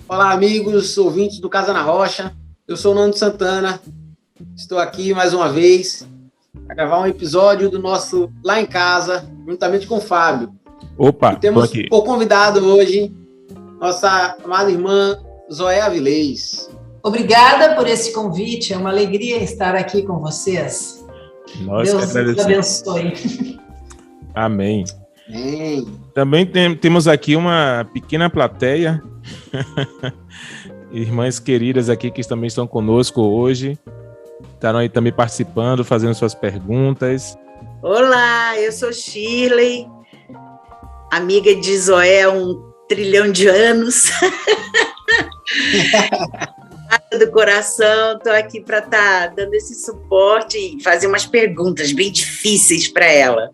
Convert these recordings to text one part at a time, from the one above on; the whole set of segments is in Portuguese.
Olá, amigos, ouvintes do Casa na Rocha. Eu sou o Nando Santana. Estou aqui mais uma vez para gravar um episódio do nosso Lá em Casa, juntamente com o Fábio. Opa, e temos por convidado hoje nossa amada irmã Zoé Avilés. Obrigada por esse convite, é uma alegria estar aqui com vocês. Nós Deus nos abençoe. Amém. Amém. Também temos aqui uma pequena plateia, irmãs queridas aqui que também estão conosco hoje, estarão aí também participando, fazendo suas perguntas. Olá, eu sou Shirley, amiga de Zoé há 1 trilhão de anos. Do coração, estou aqui para estar dando esse suporte e fazer umas perguntas bem difíceis para ela.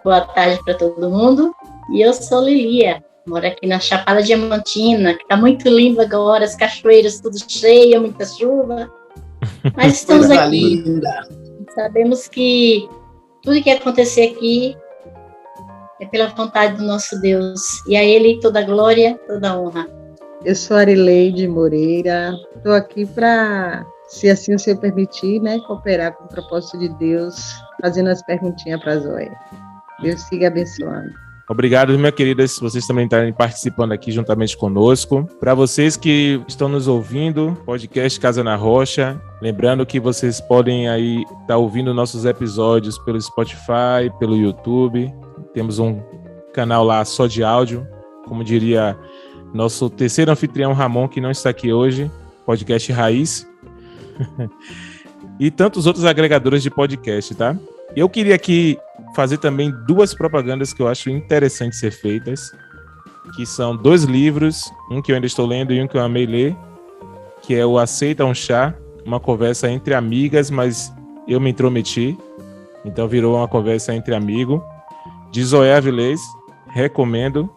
Boa tarde para todo mundo. E eu sou Lilia, moro aqui na Chapada Diamantina, que está muito lindo agora, as cachoeiras tudo cheio, muita chuva. Mas estamos aqui. Linda. Sabemos que tudo que acontecer aqui é pela vontade do nosso Deus. E a Ele toda a glória, toda a honra. Eu sou Arileide Moreira, estou aqui para, se assim o Senhor permitir, cooperar com o propósito de Deus, fazendo as perguntinhas para a Zoé. Deus siga abençoando. Obrigado, minha querida, se vocês também estarem participando aqui juntamente conosco. Para vocês que estão nos ouvindo, podcast Casa na Rocha, lembrando que vocês podem aí estar ouvindo nossos episódios pelo Spotify, pelo YouTube. Temos um canal lá só de áudio, como diria nosso terceiro anfitrião Ramon, que não está aqui hoje, podcast Raiz. E tantos outros agregadores de podcast, tá? Eu queria aqui fazer também 2 propagandas que eu acho interessantes ser feitas, que são 2 livros, um que eu ainda estou lendo e um que eu amei ler, que é o Aceita um Chá, uma conversa entre amigas, mas eu me intrometi, então virou uma conversa entre amigos, de Zoé Avilés, recomendo.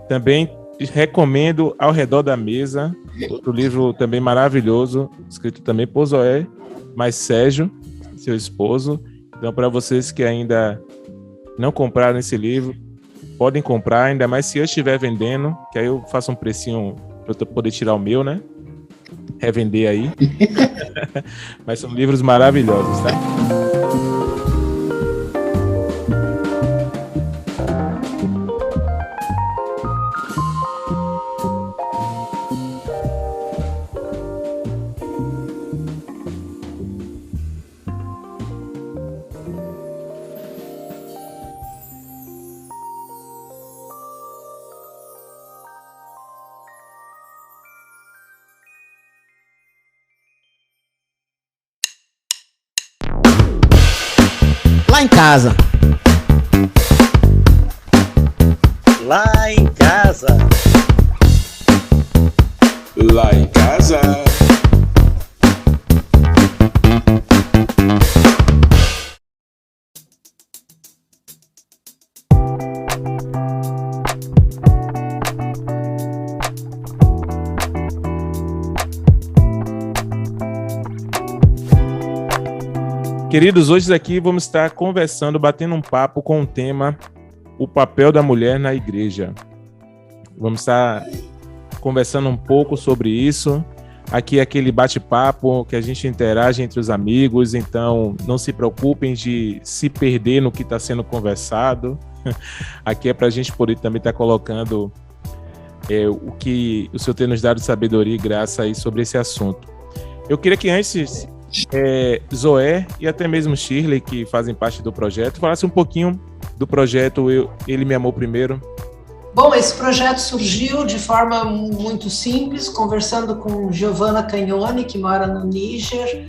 Também recomendo Ao Redor da Mesa, outro livro também maravilhoso, escrito também por Zoé, mas Sérgio, seu esposo. Então, para vocês que ainda não compraram esse livro, podem comprar, ainda mais se eu estiver vendendo, que aí eu faço um precinho para eu poder tirar o meu, né? Revender aí. Mas são livros maravilhosos, tá? Lá em casa. Lá em casa. Lá em casa. Queridos, hoje aqui vamos estar conversando, batendo um papo com o tema O Papel da Mulher na Igreja. Vamos estar conversando um pouco sobre isso. Aqui é aquele bate-papo que a gente interage entre os amigos, então não se preocupem de se perder no que está sendo conversado. Aqui é para a gente poder também estar colocando o que o Senhor tem nos dado de sabedoria e graça aí sobre esse assunto. Eu queria que antes Zoé e até mesmo Shirley, que fazem parte do projeto, falasse um pouquinho do projeto Ele Me Amou Primeiro. Bom, esse projeto surgiu de forma muito simples, conversando com Giovanna Cagnoni, que mora no Níger,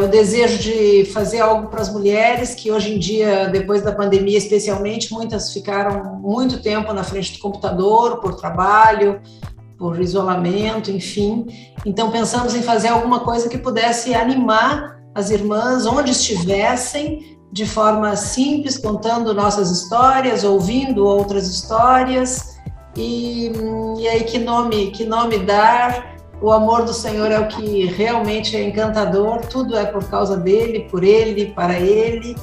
o desejo de fazer algo para as mulheres, que hoje em dia, depois da pandemia especialmente, muitas ficaram muito tempo na frente do computador, por trabalho, por isolamento, enfim. Então, pensamos em fazer alguma coisa que pudesse animar as irmãs onde estivessem, de forma simples, contando nossas histórias, ouvindo outras histórias, e aí que nome dar? O amor do Senhor é o que realmente é encantador, tudo é por causa dele, por ele, para ele,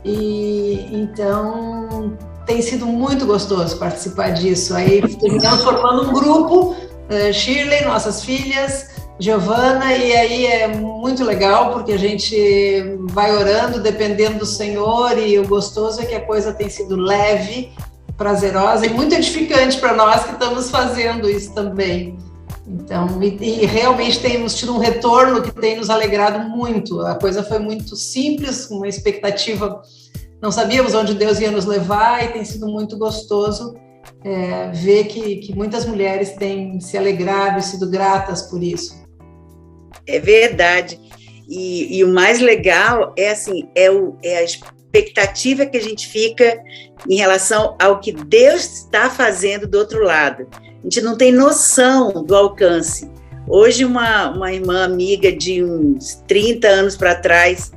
e então tem sido muito gostoso participar disso. Aí terminamos formando um grupo, Shirley, nossas filhas, Giovana, e aí é muito legal, porque a gente vai orando, dependendo do Senhor, e o gostoso é que a coisa tem sido leve, prazerosa e muito edificante para nós que estamos fazendo isso também. Então, e realmente temos tido um retorno que tem nos alegrado muito. A coisa foi muito simples, uma expectativa, não sabíamos onde Deus ia nos levar, e tem sido muito gostoso ver que muitas mulheres têm se alegrado e sido gratas por isso. É verdade. E o mais legal é assim, é a expectativa que a gente fica em relação ao que Deus está fazendo do outro lado. A gente não tem noção do alcance. Hoje, uma irmã amiga de uns 30 anos para trás,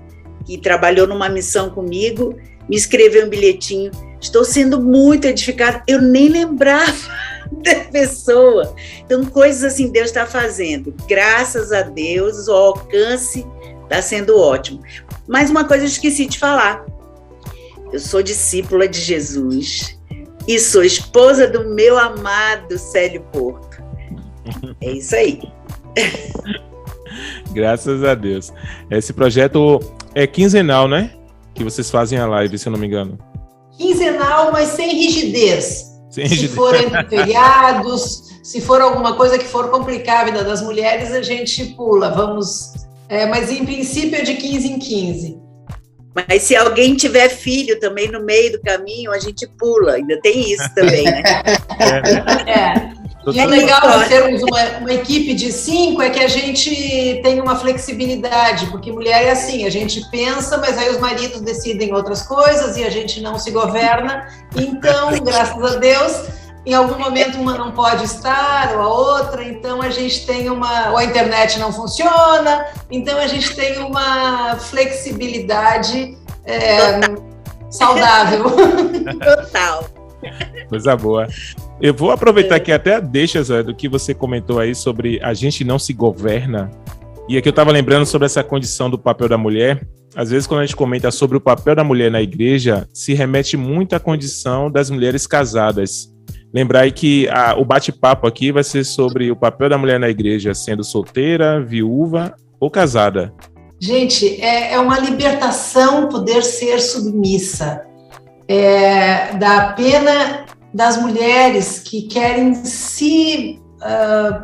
que trabalhou numa missão comigo, me escreveu um bilhetinho: estou sendo muito edificada, eu nem lembrava da pessoa. Então, coisas assim Deus está fazendo. Graças a Deus, o alcance está sendo ótimo. Mas uma coisa eu esqueci de falar. Eu sou discípula de Jesus e sou esposa do meu amado Célio Porto. É isso aí. Graças a Deus. Esse projeto é quinzenal, né? Que vocês fazem a live, se eu não me engano. Quinzenal, mas sem rigidez. Sem rigidez. Se for entre feriados, se for alguma coisa que for complicar a vida das mulheres, a gente pula. Mas em princípio é de 15 em 15. Mas se alguém tiver filho também no meio do caminho, a gente pula. Ainda tem isso também, né? E é legal de termos uma equipe de 5 é que a gente tem uma flexibilidade, porque mulher é assim, a gente pensa, mas aí os maridos decidem outras coisas e a gente não se governa. Então, graças a Deus, em algum momento uma não pode estar, ou a outra, então a gente tem ou a internet não funciona, então a gente tem uma flexibilidade saudável. Total. Coisa boa. Eu vou aproveitar aqui até a deixa, Zé, do que você comentou aí sobre a gente não se governa. E aqui eu estava lembrando sobre essa condição do papel da mulher. Às vezes, quando a gente comenta sobre o papel da mulher na igreja, se remete muito à condição das mulheres casadas. Lembrar aí que o bate-papo aqui vai ser sobre o papel da mulher na igreja, sendo solteira, viúva ou casada. Gente, é uma libertação poder ser submissa. Da pena das mulheres que querem se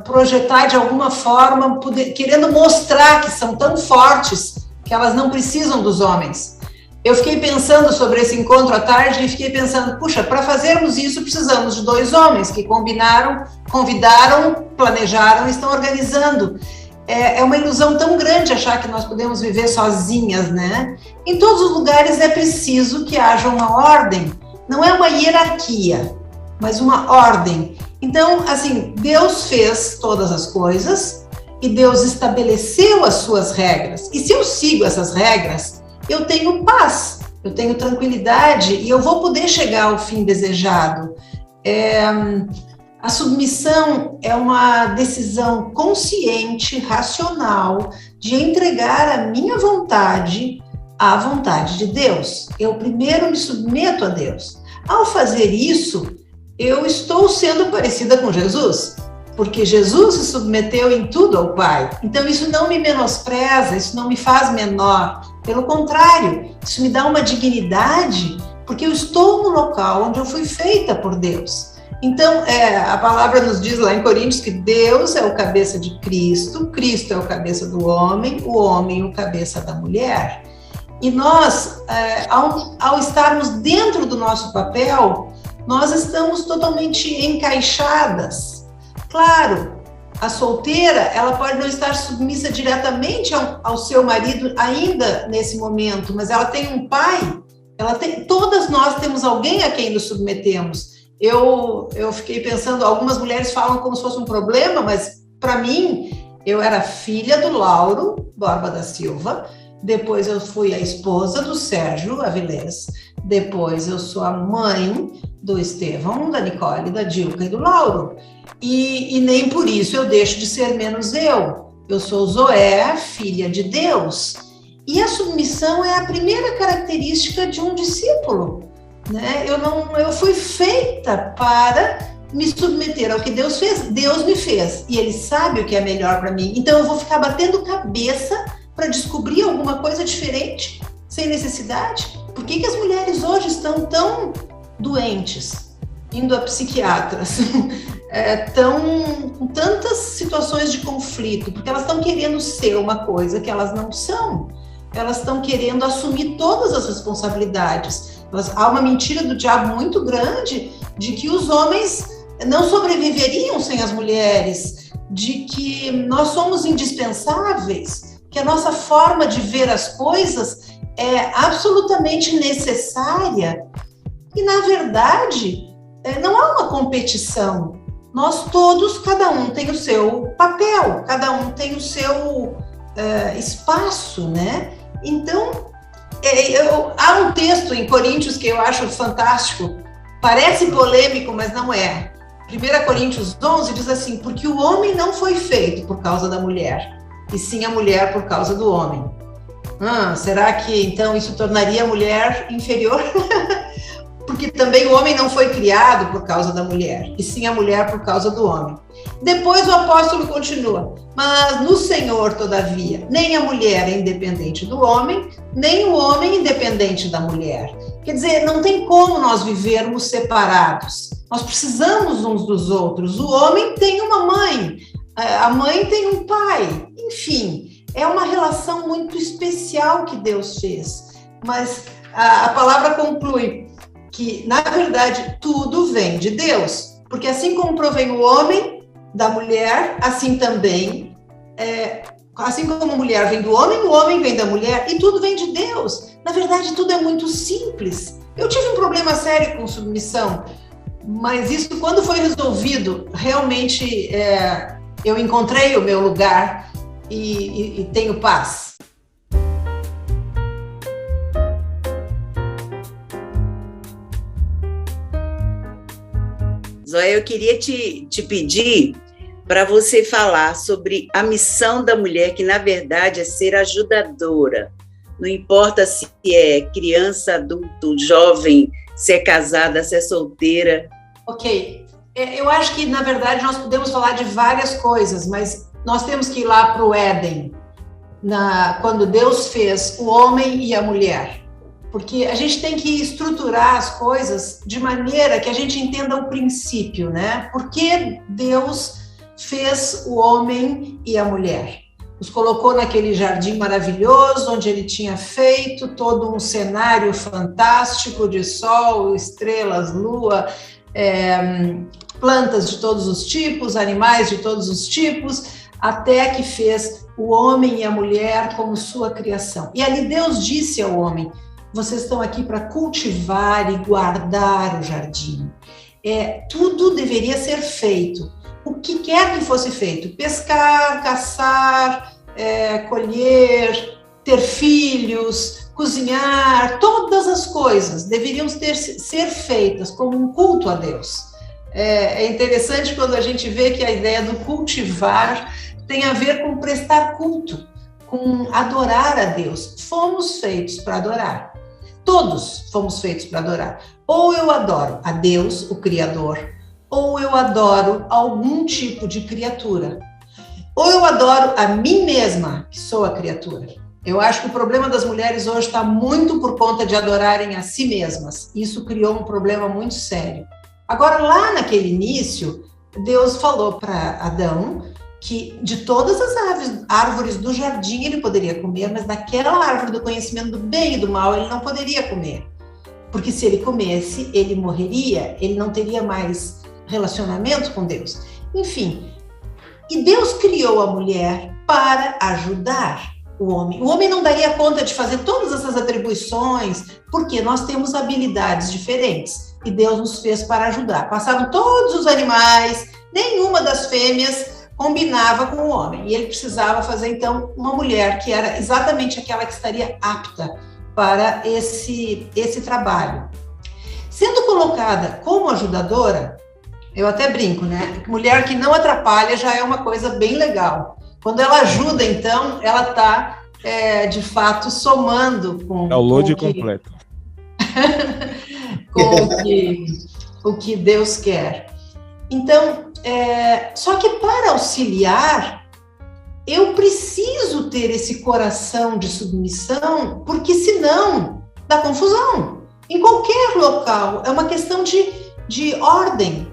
projetar de alguma forma, querendo mostrar que são tão fortes que elas não precisam dos homens. Eu fiquei pensando sobre esse encontro à tarde e fiquei pensando, puxa, para fazermos isso precisamos de 2 homens que combinaram, convidaram, planejaram e estão organizando. É uma ilusão tão grande achar que nós podemos viver sozinhas, né? Em todos os lugares é preciso que haja uma ordem. Não é uma hierarquia, mas uma ordem. Então, assim, Deus fez todas as coisas e Deus estabeleceu as suas regras. E se eu sigo essas regras, eu tenho paz, eu tenho tranquilidade e eu vou poder chegar ao fim desejado. A submissão é uma decisão consciente, racional, de entregar a minha vontade à vontade de Deus. Eu primeiro me submeto a Deus. Ao fazer isso, eu estou sendo parecida com Jesus, porque Jesus se submeteu em tudo ao Pai. Então isso não me menospreza, isso não me faz menor. Pelo contrário, isso me dá uma dignidade, porque eu estou no local onde eu fui feita por Deus. Então, a palavra nos diz lá em Coríntios que Deus é o cabeça de Cristo, Cristo é o cabeça do homem, o homem o cabeça da mulher. E nós, ao estarmos dentro do nosso papel, nós estamos totalmente encaixadas. Claro, a solteira, ela pode não estar submissa diretamente ao seu marido ainda nesse momento, mas ela tem um pai, todas nós temos alguém a quem nos submetemos. Eu fiquei pensando, algumas mulheres falam como se fosse um problema, mas para mim, eu era filha do Lauro Borba da Silva, depois eu fui a esposa do Sérgio Avilés, depois eu sou a mãe do Estevão, da Nicole, da Dilca e do Lauro. E nem por isso eu deixo de ser menos eu. Eu sou Zoé, filha de Deus. E a submissão é a primeira característica de um discípulo. né? Eu fui feita para me submeter ao que Deus fez. Deus me fez e Ele sabe o que é melhor para mim. Então eu vou ficar batendo cabeça para descobrir alguma coisa diferente, sem necessidade? Por que as mulheres hoje estão tão doentes, indo a psiquiatras, com tantas situações de conflito? Porque elas estão querendo ser uma coisa que elas não são. Elas estão querendo assumir todas as responsabilidades. Há uma mentira do diabo muito grande de que os homens não sobreviveriam sem as mulheres, de que nós somos indispensáveis, que a nossa forma de ver as coisas é absolutamente necessária. E, na verdade, não há uma competição. Nós todos, cada um tem o seu papel, cada um tem o seu espaço, né? Então, há um texto em Coríntios que eu acho fantástico, parece polêmico, mas não é. 1 Coríntios 11 diz assim: porque o homem não foi feito por causa da mulher, e sim a mulher por causa do homem. Será que então isso tornaria a mulher inferior? Porque também o homem não foi criado por causa da mulher, e sim a mulher por causa do homem. Depois o apóstolo continua: mas no Senhor, todavia, nem a mulher é independente do homem, nem o homem independente da mulher. Quer dizer, não tem como nós vivermos separados. Nós precisamos uns dos outros. O homem tem uma mãe, a mãe tem um pai. Enfim, é uma relação muito especial que Deus fez. Mas a palavra conclui que, na verdade, tudo vem de Deus. Porque assim como provém o homem da mulher, assim também, assim como a mulher vem do homem, o homem vem da mulher, e tudo vem de Deus. Na verdade, tudo é muito simples. Eu tive um problema sério com submissão, mas isso, quando foi resolvido, realmente eu encontrei o meu lugar e tenho paz. Zóia, eu queria te pedir para você falar sobre a missão da mulher, que na verdade é ser ajudadora. Não importa se é criança, adulto, jovem, se é casada, se é solteira. Ok. Eu acho que, na verdade, nós podemos falar de várias coisas, mas nós temos que ir lá para o Éden, quando Deus fez o homem e a mulher. Porque a gente tem que estruturar as coisas de maneira que a gente entenda o princípio, né? Por que Deus fez o homem e a mulher? Os colocou naquele jardim maravilhoso, onde ele tinha feito todo um cenário fantástico de sol, estrelas, lua, plantas de todos os tipos, animais de todos os tipos, até que fez o homem e a mulher como sua criação. E ali Deus disse ao homem: vocês estão aqui para cultivar e guardar o jardim. Tudo deveria ser feito. O que quer que fosse feito: pescar, caçar, colher, ter filhos, cozinhar, todas as coisas deveriam ser feitas como um culto a Deus. É interessante quando a gente vê que a ideia do cultivar tem a ver com prestar culto, com adorar a Deus. Fomos feitos para adorar. Todos fomos feitos para adorar. Ou eu adoro a Deus, o Criador, ou eu adoro algum tipo de criatura. Ou eu adoro a mim mesma, que sou a criatura. Eu acho que o problema das mulheres hoje está muito por conta de adorarem a si mesmas. Isso criou um problema muito sério. Agora, lá naquele início, Deus falou para Adão que de todas as árvores do jardim ele poderia comer, mas daquela árvore do conhecimento do bem e do mal ele não poderia comer. Porque se ele comesse, ele morreria, ele não teria mais relacionamento com Deus. Enfim, e Deus criou a mulher para ajudar o homem. O homem não daria conta de fazer todas essas atribuições, porque nós temos habilidades diferentes. E Deus nos fez para ajudar. Passaram todos os animais, nenhuma das fêmeas combinava com o homem. E ele precisava fazer, então, uma mulher que era exatamente aquela que estaria apta para esse trabalho. Sendo colocada como ajudadora, eu até brinco, né? Mulher que não atrapalha já é uma coisa bem legal. Quando ela ajuda, então, ela está, de fato, somando com... Download completo. com o que Deus quer. Então, só que para auxiliar, eu preciso ter esse coração de submissão, porque senão dá confusão. Em qualquer local, é uma questão de ordem.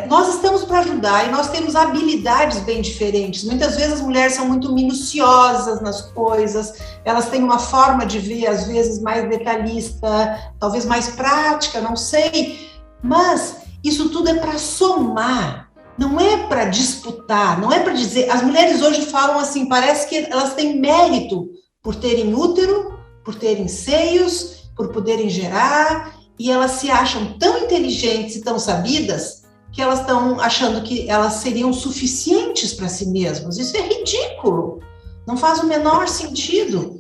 Nós estamos para ajudar e nós temos habilidades bem diferentes. Muitas vezes as mulheres são muito minuciosas nas coisas, elas têm uma forma de ver, às vezes, mais detalhista, talvez mais prática, não sei. Mas isso tudo é para somar, não é para disputar, não é para dizer... As mulheres hoje falam assim, parece que elas têm mérito por terem útero, por terem seios, por poderem gerar, e elas se acham tão inteligentes e tão sabidas que elas estão achando que elas seriam suficientes para si mesmas. Isso é ridículo, não faz o menor sentido.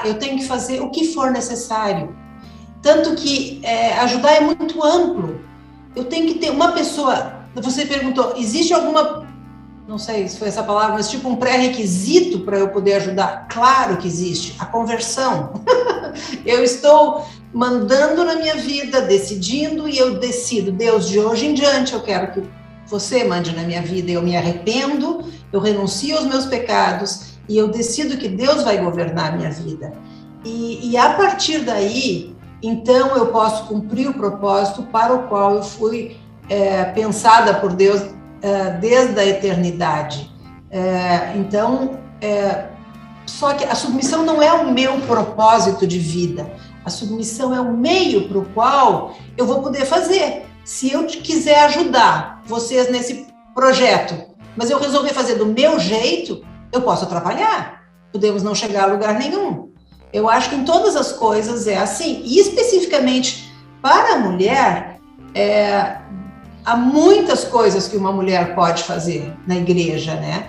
Eu tenho que fazer o que for necessário. Tanto que ajudar é muito amplo. Eu tenho que ter uma pessoa... Você perguntou, existe alguma... Não sei se foi essa palavra, mas tipo um pré-requisito para eu poder ajudar? Claro que existe. A conversão. Eu estou mandando na minha vida, decidindo, e eu decido, Deus, de hoje em diante eu quero que você mande na minha vida. Eu me arrependo, eu renuncio aos meus pecados, e eu decido que Deus vai governar a minha vida. E a partir daí, então, eu posso cumprir o propósito para o qual eu fui pensada por Deus desde a eternidade. Só que a submissão não é o meu propósito de vida. A submissão é o meio para o qual eu vou poder fazer. Se eu quiser ajudar vocês nesse projeto, mas eu resolver fazer do meu jeito, eu posso atrapalhar, podemos não chegar a lugar nenhum. Eu acho que em todas as coisas é assim, e especificamente para a mulher, há muitas coisas que uma mulher pode fazer na igreja, né?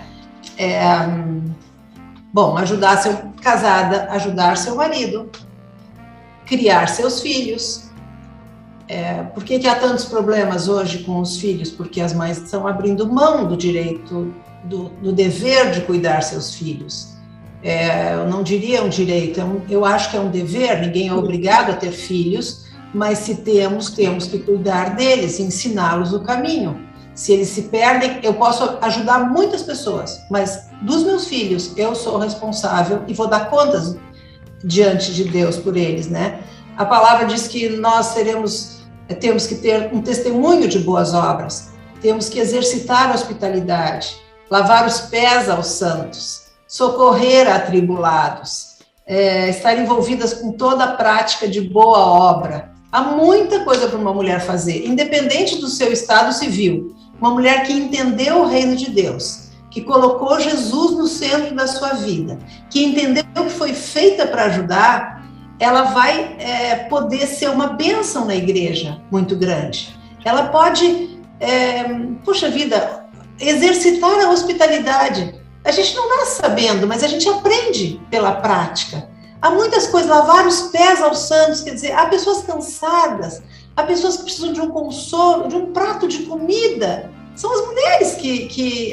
Ajudar casada, ajudar seu marido, criar seus filhos. Por que há tantos problemas hoje com os filhos? Porque as mães estão abrindo mão do direito, do dever de cuidar seus filhos. Eu não diria um direito, eu acho que é um dever, ninguém é obrigado a ter filhos, mas se temos que cuidar deles, ensiná-los o caminho. Se eles se perdem, eu posso ajudar muitas pessoas, mas dos meus filhos, eu sou responsável e vou dar contas diante de Deus por eles, né? A palavra diz que nós temos que ter um testemunho de boas obras, temos que exercitar a hospitalidade, lavar os pés aos santos, socorrer a atribulados, estar envolvidas com toda a prática de boa obra. Há muita coisa para uma mulher fazer, independente do seu estado civil. Uma mulher que entendeu o reino de Deus, que colocou Jesus no centro da sua vida, que entendeu que foi feita para ajudar, ela vai poder ser uma bênção na igreja muito grande. Ela pode, exercitar a hospitalidade. A gente não nasce sabendo, mas a gente aprende pela prática. Há muitas coisas, lavar os pés aos santos, quer dizer, há pessoas cansadas, há pessoas que precisam de um consolo, de um prato de comida. São as mulheres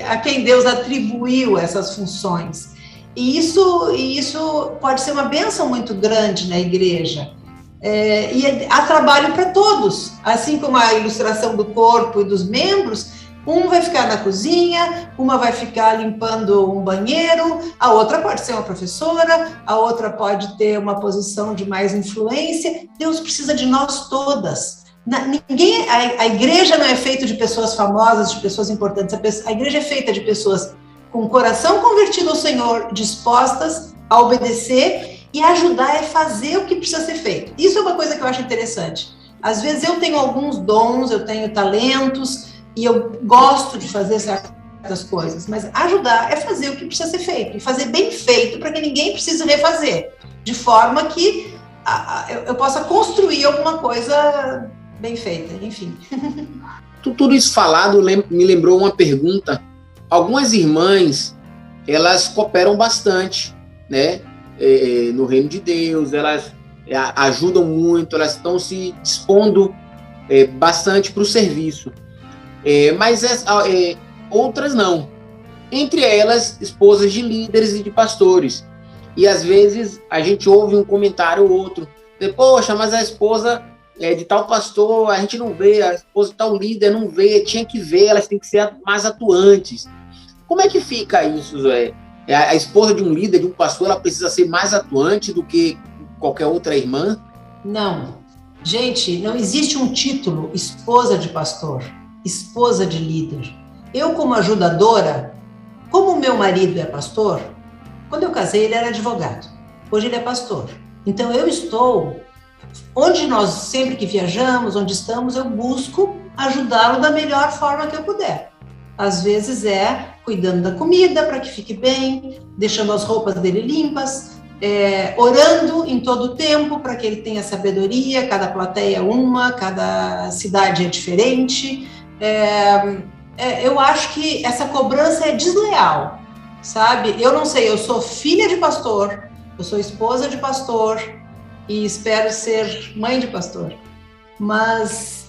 a quem Deus atribuiu essas funções. E isso pode ser uma bênção muito grande na igreja. E há trabalho para todos, assim como a ilustração do corpo e dos membros. Um vai ficar na cozinha, uma vai ficar limpando um banheiro, a outra pode ser uma professora, a outra pode ter uma posição de mais influência. Deus precisa de nós todas. A igreja não é feita de pessoas famosas, de pessoas importantes. A igreja é feita de pessoas com o coração convertido ao Senhor, dispostas a obedecer e ajudar a fazer o que precisa ser feito. Isso é uma coisa que eu acho interessante. Às vezes eu tenho alguns dons, eu tenho talentos, e eu gosto de fazer certas coisas, mas ajudar é fazer o que precisa ser feito, e fazer bem feito para que ninguém precise refazer, de forma que eu possa construir alguma coisa bem feita, enfim. Tudo isso falado me lembrou uma pergunta. Algumas irmãs elas cooperam bastante, né, no reino de Deus, elas ajudam muito, elas estão se dispondo bastante para o serviço. Mas outras não. Entre elas, esposas de líderes e de pastores. E às vezes a gente ouve um comentário ou outro, poxa, mas a esposa de tal pastor a gente não vê, a esposa de tal líder não vê, tinha que ver, elas têm que ser mais atuantes. Como é que fica isso, Zé? A esposa de um líder, de um pastor, ela precisa ser mais atuante do que qualquer outra irmã? Não. Gente, não existe um título esposa de pastor, esposa de líder. Eu, como ajudadora, como o meu marido é pastor, quando eu casei ele era advogado, hoje ele é pastor. Então eu estou, onde nós sempre que viajamos, onde estamos, eu busco ajudá-lo da melhor forma que eu puder. Às vezes cuidando da comida para que fique bem, deixando as roupas dele limpas, orando em todo o tempo para que ele tenha sabedoria, cada plateia cada cidade é diferente. Eu acho que essa cobrança é desleal, sabe? Eu não sei, eu sou filha de pastor, eu sou esposa de pastor e espero ser mãe de pastor, mas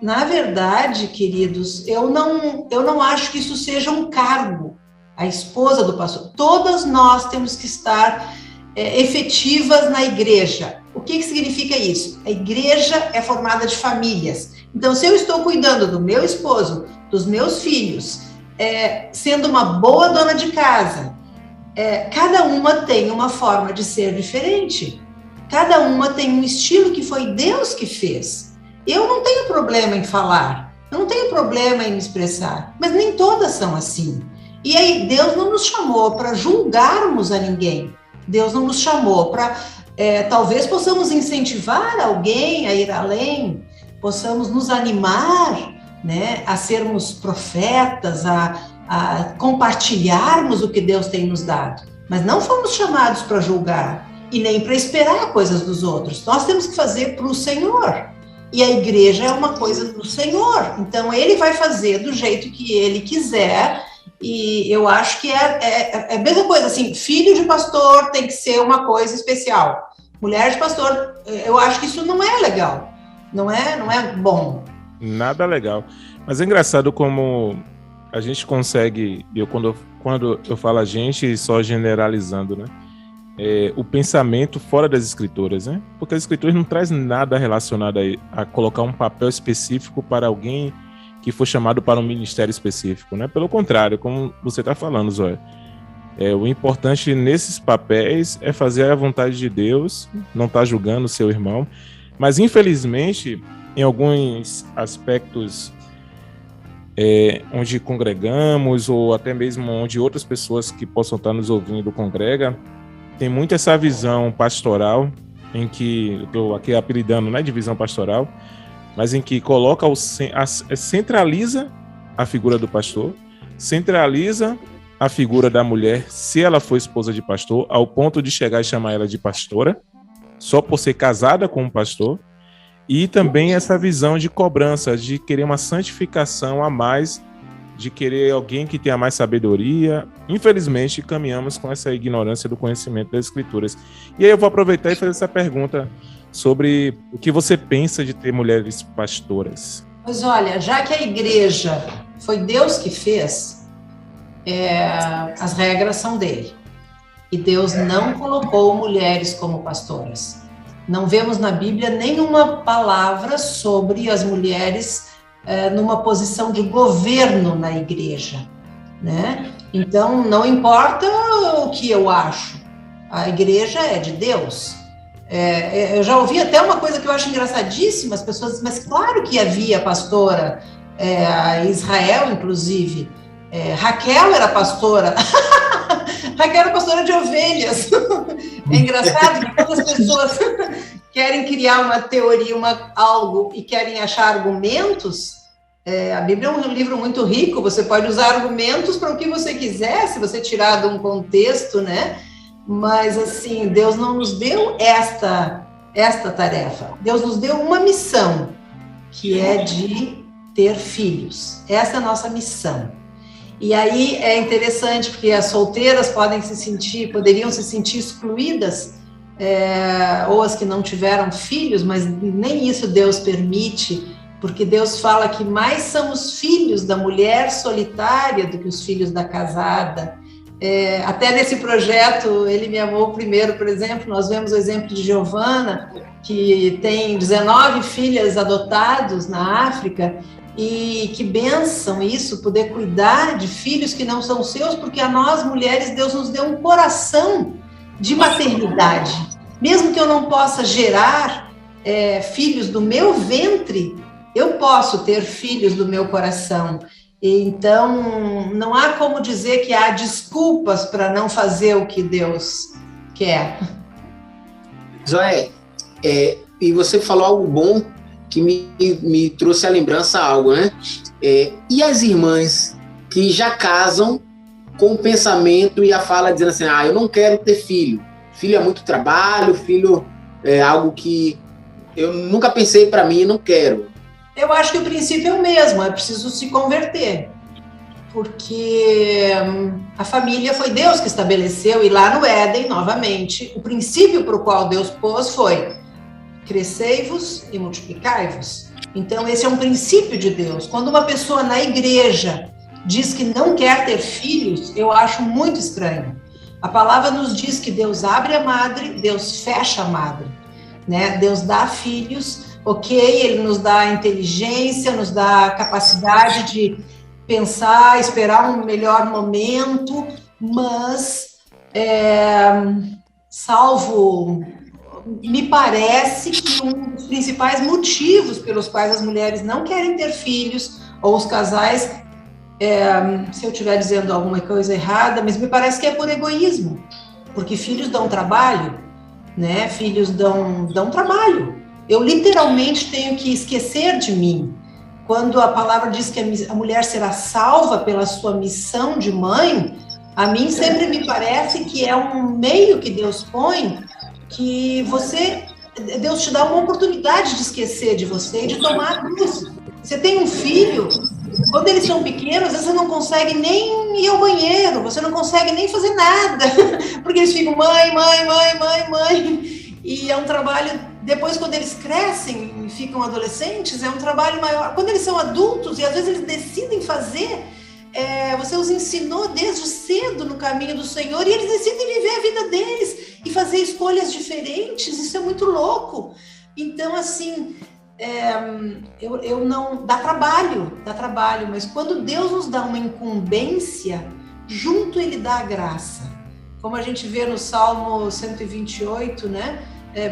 na verdade, queridos, eu não acho que isso seja um cargo, a esposa do pastor. Todas nós temos que estar efetivas na igreja. O que significa isso? A igreja é formada de famílias. Então, se eu estou cuidando do meu esposo, dos meus filhos, sendo uma boa dona de casa, cada uma tem uma forma de ser diferente. Cada uma tem um estilo que foi Deus que fez. Eu não tenho problema em falar, eu não tenho problema em me expressar, mas nem todas são assim. E aí, Deus não nos chamou para julgarmos a ninguém. Deus não nos chamou para... talvez possamos incentivar alguém a ir além, possamos nos animar, né, a sermos profetas, a compartilharmos o que Deus tem nos dado. Mas não fomos chamados para julgar e nem para esperar coisas dos outros. Nós temos que fazer para o Senhor. E a igreja é uma coisa do Senhor. Então, Ele vai fazer do jeito que Ele quiser. E eu acho que é a mesma coisa, assim, filho de pastor tem que ser uma coisa especial. Mulher de pastor, eu acho que isso não é legal. Não é bom. Nada legal. Mas é engraçado como a gente consegue, quando eu falo a gente, só generalizando, né? O pensamento fora das escrituras, né? Porque as escrituras não trazem nada relacionado a colocar um papel específico para alguém que foi chamado para um ministério específico, né? Pelo contrário, como você está falando, Zóia, o importante nesses papéis é fazer a vontade de Deus, não estar julgando o seu irmão, mas infelizmente, em alguns aspectos onde congregamos, ou até mesmo onde outras pessoas que possam estar nos ouvindo congregam, tem muito essa visão pastoral, em que, eu estou aqui apelidando, né, de visão pastoral, mas em que coloca centraliza a figura do pastor, centraliza a figura da mulher, se ela for esposa de pastor, ao ponto de chegar e chamar ela de pastora, só por ser casada com um pastor, e também essa visão de cobrança, de querer uma santificação a mais, de querer alguém que tenha mais sabedoria. Infelizmente, caminhamos com essa ignorância do conhecimento das escrituras. E aí eu vou aproveitar e fazer essa pergunta sobre o que você pensa de ter mulheres pastoras. Mas olha, já que a igreja foi Deus que fez, as regras são dele. E Deus não colocou mulheres como pastoras. Não vemos na Bíblia nenhuma palavra sobre as mulheres numa posição de governo na igreja, né? Então, não importa o que eu acho, a igreja é de Deus. Eu já ouvi até uma coisa que eu acho engraçadíssima, as pessoas dizem, mas claro que havia pastora, Israel, inclusive, Raquel era pastora, Raquel era pastora de ovelhas. É engraçado que quando as pessoas querem criar uma teoria, algo, e querem achar argumentos, a Bíblia é um livro muito rico, você pode usar argumentos para o que você quiser, se você tirar de um contexto, né? Mas, assim, Deus não nos deu esta tarefa. Deus nos deu uma missão, que é de ter filhos. Essa é a nossa missão. E aí é interessante, porque as solteiras poderiam se sentir excluídas, ou as que não tiveram filhos, mas nem isso Deus permite, porque Deus fala que mais somos filhos da mulher solitária do que os filhos da casada. Até nesse projeto, Ele Me Amou Primeiro, por exemplo, nós vemos o exemplo de Giovana, que tem 19 filhas adotados na África, e que bênção isso, poder cuidar de filhos que não são seus, porque a nós, mulheres, Deus nos deu um coração de maternidade. Mesmo que eu não possa gerar filhos do meu ventre, eu posso ter filhos do meu coração. Então, não há como dizer que há desculpas para não fazer o que Deus quer. Zoé, e você falou algo bom que me trouxe à lembrança algo, né? E as irmãs que já casam com o pensamento e a fala dizendo assim, eu não quero ter filho. Filho é muito trabalho, filho é algo que eu nunca pensei para mim e não quero. Eu acho que o princípio é o mesmo, é preciso se converter. Porque a família foi Deus que estabeleceu, e lá no Éden, novamente, o princípio para o qual Deus pôs foi: crescei-vos e multiplicai-vos. Então, esse é um princípio de Deus. Quando uma pessoa na igreja diz que não quer ter filhos, eu acho muito estranho. A palavra nos diz que Deus abre a madre, Deus fecha a madre, né? Deus dá filhos, ok, Ele nos dá inteligência, nos dá capacidade de pensar, esperar um melhor momento, mas me parece que um dos principais motivos pelos quais as mulheres não querem ter filhos, ou os casais, se eu estiver dizendo alguma coisa errada, mas me parece que é por egoísmo, porque filhos dão trabalho, né? Filhos dão trabalho. Eu literalmente tenho que esquecer de mim. Quando a palavra diz que a mulher será salva pela sua missão de mãe, a mim sempre me parece que é um meio que Deus põe, que Deus te dá uma oportunidade de esquecer de você e de tomar a cruz. Você tem um filho, quando eles são pequenos, às vezes você não consegue nem ir ao banheiro, você não consegue nem fazer nada, porque eles ficam mãe. E é um trabalho, depois quando eles crescem e ficam adolescentes, é um trabalho maior. Quando eles são adultos e às vezes eles decidem fazer, você os ensinou desde cedo no caminho do Senhor, e eles decidem viver a vida deles e fazer escolhas diferentes. Isso é muito louco. Então, assim, eu não... Dá trabalho, mas quando Deus nos dá uma incumbência, junto Ele dá a graça. Como a gente vê no Salmo 128, né?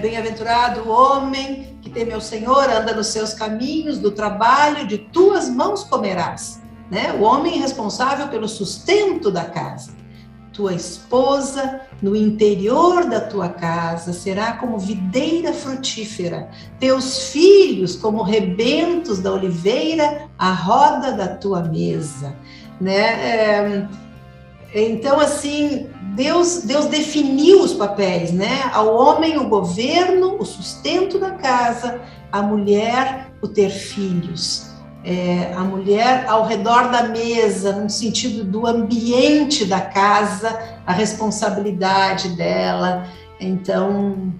Bem-aventurado o homem que teme ao Senhor, anda nos seus caminhos, do trabalho de tuas mãos comerás. Né? O homem responsável pelo sustento da casa. Tua esposa, no interior da tua casa, será como videira frutífera. Teus filhos, como rebentos da oliveira, à roda da tua mesa. Né? Então, assim, Deus definiu os papéis, né? Ao homem, o governo, o sustento da casa, a mulher, o ter filhos. A mulher ao redor da mesa, no sentido do ambiente da casa, a responsabilidade dela. Então,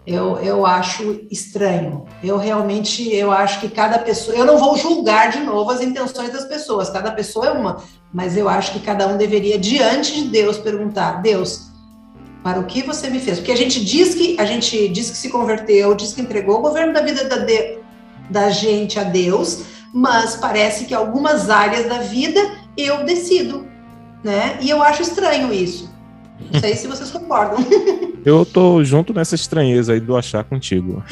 eu acho estranho. Eu acho que cada pessoa... Eu não vou julgar de novo as intenções das pessoas, cada pessoa é uma, mas eu acho que cada um deveria, diante de Deus, perguntar: Deus, para o que você me fez? Porque a gente diz que se converteu, diz que entregou o governo da vida da gente a Deus, mas parece que algumas áreas da vida eu decido, né? E eu acho estranho isso. Não sei se vocês concordam. Eu tô junto nessa estranheza aí do achar contigo.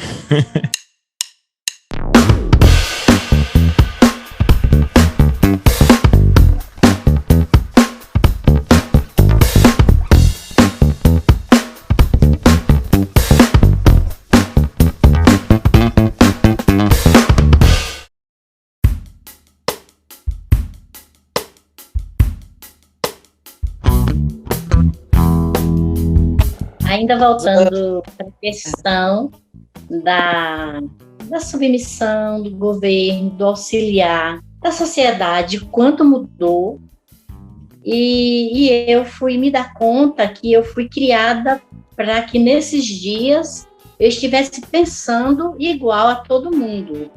Ainda voltando para a questão da submissão, do governo, do auxiliar, da sociedade, quanto mudou, E eu fui me dar conta que eu fui criada para que nesses dias eu estivesse pensando igual a todo mundo.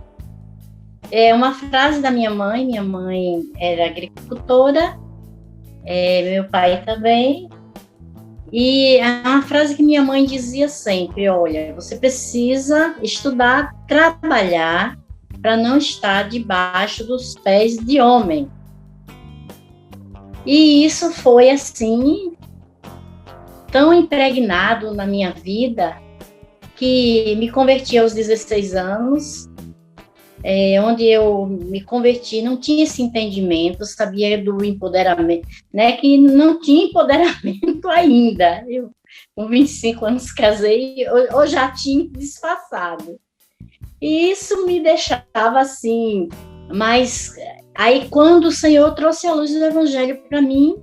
É uma frase da minha mãe era agricultora, meu pai também, e é uma frase que minha mãe dizia sempre: olha, você precisa estudar, trabalhar, para não estar debaixo dos pés de homem. E isso foi assim, tão impregnado na minha vida, que me converti aos 16 anos, onde eu me converti, não tinha esse entendimento, sabia do empoderamento, né, que não tinha empoderamento ainda. Eu, com 25 anos, casei, ou já tinha disfarçado. E isso me deixava assim, mas aí quando o Senhor trouxe a luz do Evangelho para mim,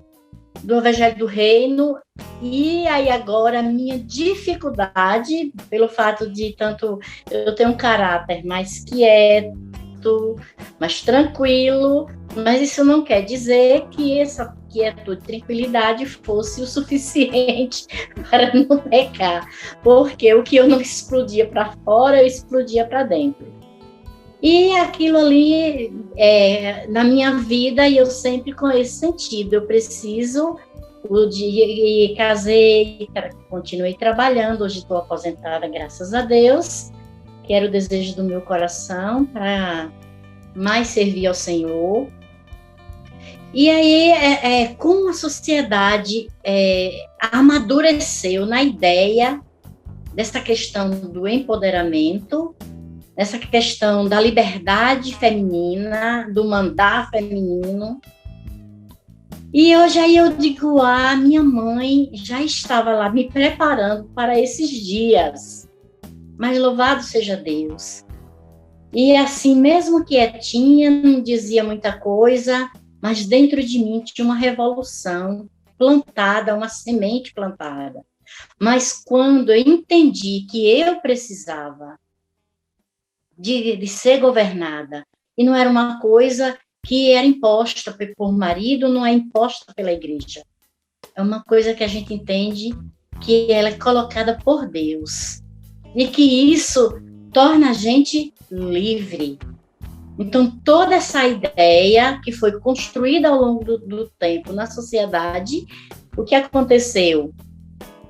do Evangelho do Reino, e aí agora a minha dificuldade, pelo fato de tanto eu tenho um caráter mais quieto, mais tranquilo, mas isso não quer dizer que essa quietude e tranquilidade fosse o suficiente para não pecar, porque o que eu não explodia para fora, eu explodia para dentro. E aquilo ali, na minha vida, e eu sempre com esse sentido, eu preciso, e casei, continuei trabalhando, hoje estou aposentada, graças a Deus, que era o desejo do meu coração, para mais servir ao Senhor. E aí, como a sociedade amadureceu na ideia dessa questão do empoderamento, nessa questão da liberdade feminina, do mandar feminino. E hoje aí eu digo, minha mãe já estava lá me preparando para esses dias. Mas louvado seja Deus. E assim, mesmo quietinha, não dizia muita coisa, mas dentro de mim tinha uma revolução plantada, uma semente plantada. Mas quando eu entendi que eu precisava de ser governada, e não era uma coisa que era imposta por marido, não é imposta pela igreja. É uma coisa que a gente entende que ela é colocada por Deus. E que isso torna a gente livre. Então, toda essa ideia que foi construída ao longo do tempo na sociedade, o que aconteceu?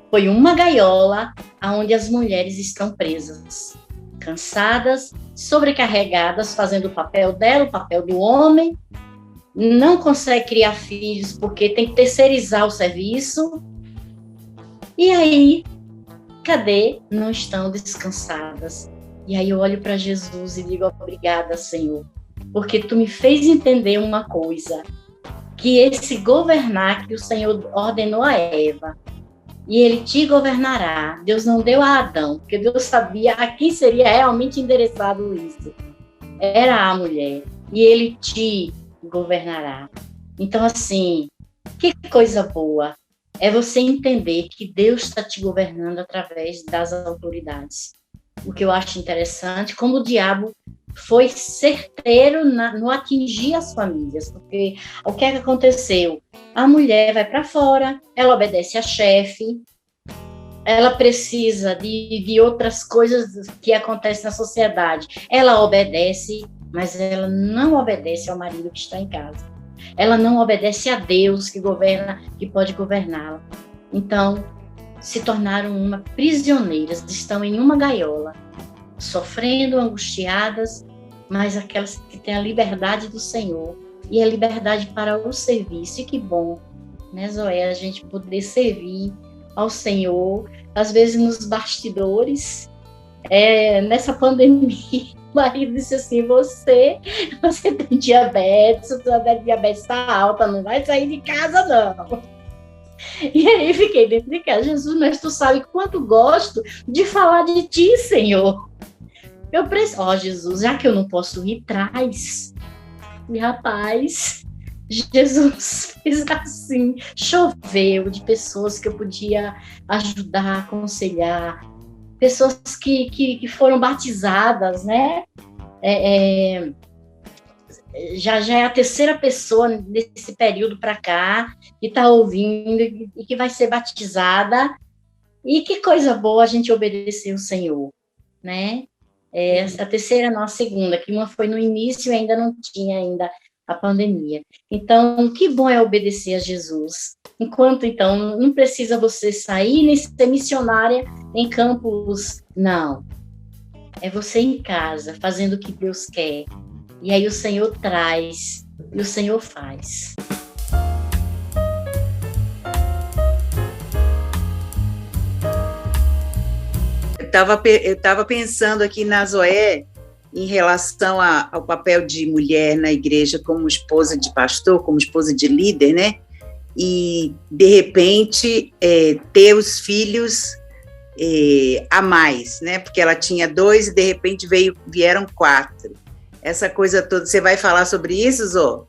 Foi uma gaiola onde as mulheres estão presas, cansadas, sobrecarregadas, fazendo o papel dela, o papel do homem, não consegue criar filhos porque tem que terceirizar o serviço. E aí, cadê? Não estão descansadas. E aí eu olho para Jesus e digo, obrigada, Senhor, porque tu me fez entender uma coisa, que esse governar que o Senhor ordenou a Eva, e ele te governará. Deus não deu a Adão, porque Deus sabia a quem seria realmente endereçado isso. Era a mulher. E ele te governará. Então, assim, que coisa boa é você entender que Deus está te governando através das autoridades. O que eu acho interessante, como o diabo foi certeiro no atingir as famílias, porque o que é que aconteceu? A mulher vai para fora, ela obedece a chefe, ela precisa de outras coisas que acontecem na sociedade, ela obedece, mas ela não obedece ao marido que está em casa, ela não obedece a Deus que governa, que pode governá-la. Então, se tornaram prisioneiras, estão em uma gaiola, sofrendo, angustiadas, mas aquelas que têm a liberdade do Senhor e a liberdade para o serviço. E que bom, né, Zoé, a gente poder servir ao Senhor, às vezes nos bastidores. Nessa pandemia, o marido disse assim, você tem diabetes, a diabetes está alta, não vai sair de casa, não. E aí fiquei dentro de casa, Jesus, mas tu sabe quanto gosto de falar de ti, Senhor. Eu preciso, Jesus, já que eu não posso ir, traz. E rapaz, Jesus fez assim, choveu de pessoas que eu podia ajudar, aconselhar, pessoas que foram batizadas, né? já é a terceira pessoa desse período para cá que está ouvindo e que vai ser batizada. E que coisa boa a gente obedecer o Senhor, né? A terceira, não, a segunda, que uma foi no início e ainda não tinha ainda a pandemia. Então, que bom é obedecer a Jesus. Enquanto, então, não precisa você sair nem ser missionária em campos, não. É você em casa, fazendo o que Deus quer. E aí o Senhor traz, e o Senhor faz. Eu estava pensando aqui na Zoé, em relação ao papel de mulher na igreja como esposa de pastor, como esposa de líder, né? E, de repente, ter os filhos a mais, né? Porque ela tinha 2 e, de repente, vieram 4. Essa coisa toda. Você vai falar sobre isso, Zô?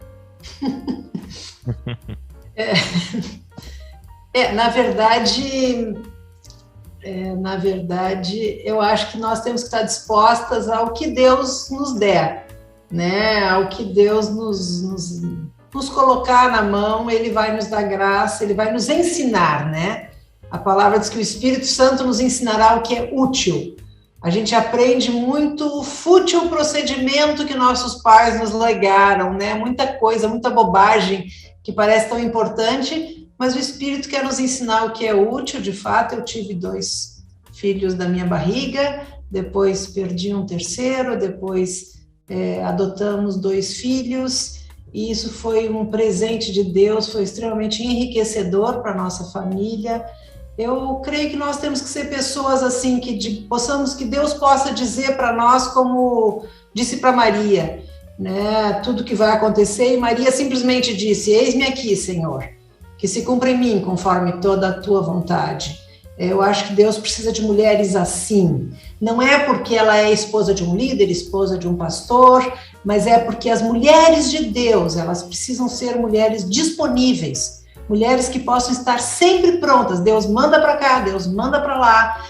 Na verdade, eu acho que nós temos que estar dispostas ao que Deus nos der, né? Ao que Deus nos colocar na mão, Ele vai nos dar graça, Ele vai nos ensinar, né? A palavra diz que o Espírito Santo nos ensinará o que é útil. A gente aprende muito o fútil procedimento que nossos pais nos legaram, né? Muita coisa, muita bobagem que parece tão importante, mas o Espírito quer nos ensinar o que é útil. De fato, eu tive 2 filhos da minha barriga, depois perdi um terceiro, depois adotamos 2 filhos, e isso foi um presente de Deus, foi extremamente enriquecedor para a nossa família. Eu creio que nós temos que ser pessoas assim, que Deus possa dizer para nós, como disse para Maria, né, tudo que vai acontecer, e Maria simplesmente disse: eis-me aqui, Senhor, que se cumpra em mim conforme toda a tua vontade. Eu acho que Deus precisa de mulheres assim. Não é porque ela é esposa de um líder, esposa de um pastor, mas é porque as mulheres de Deus, elas precisam ser mulheres disponíveis, mulheres que possam estar sempre prontas. Deus manda para cá, Deus manda para lá,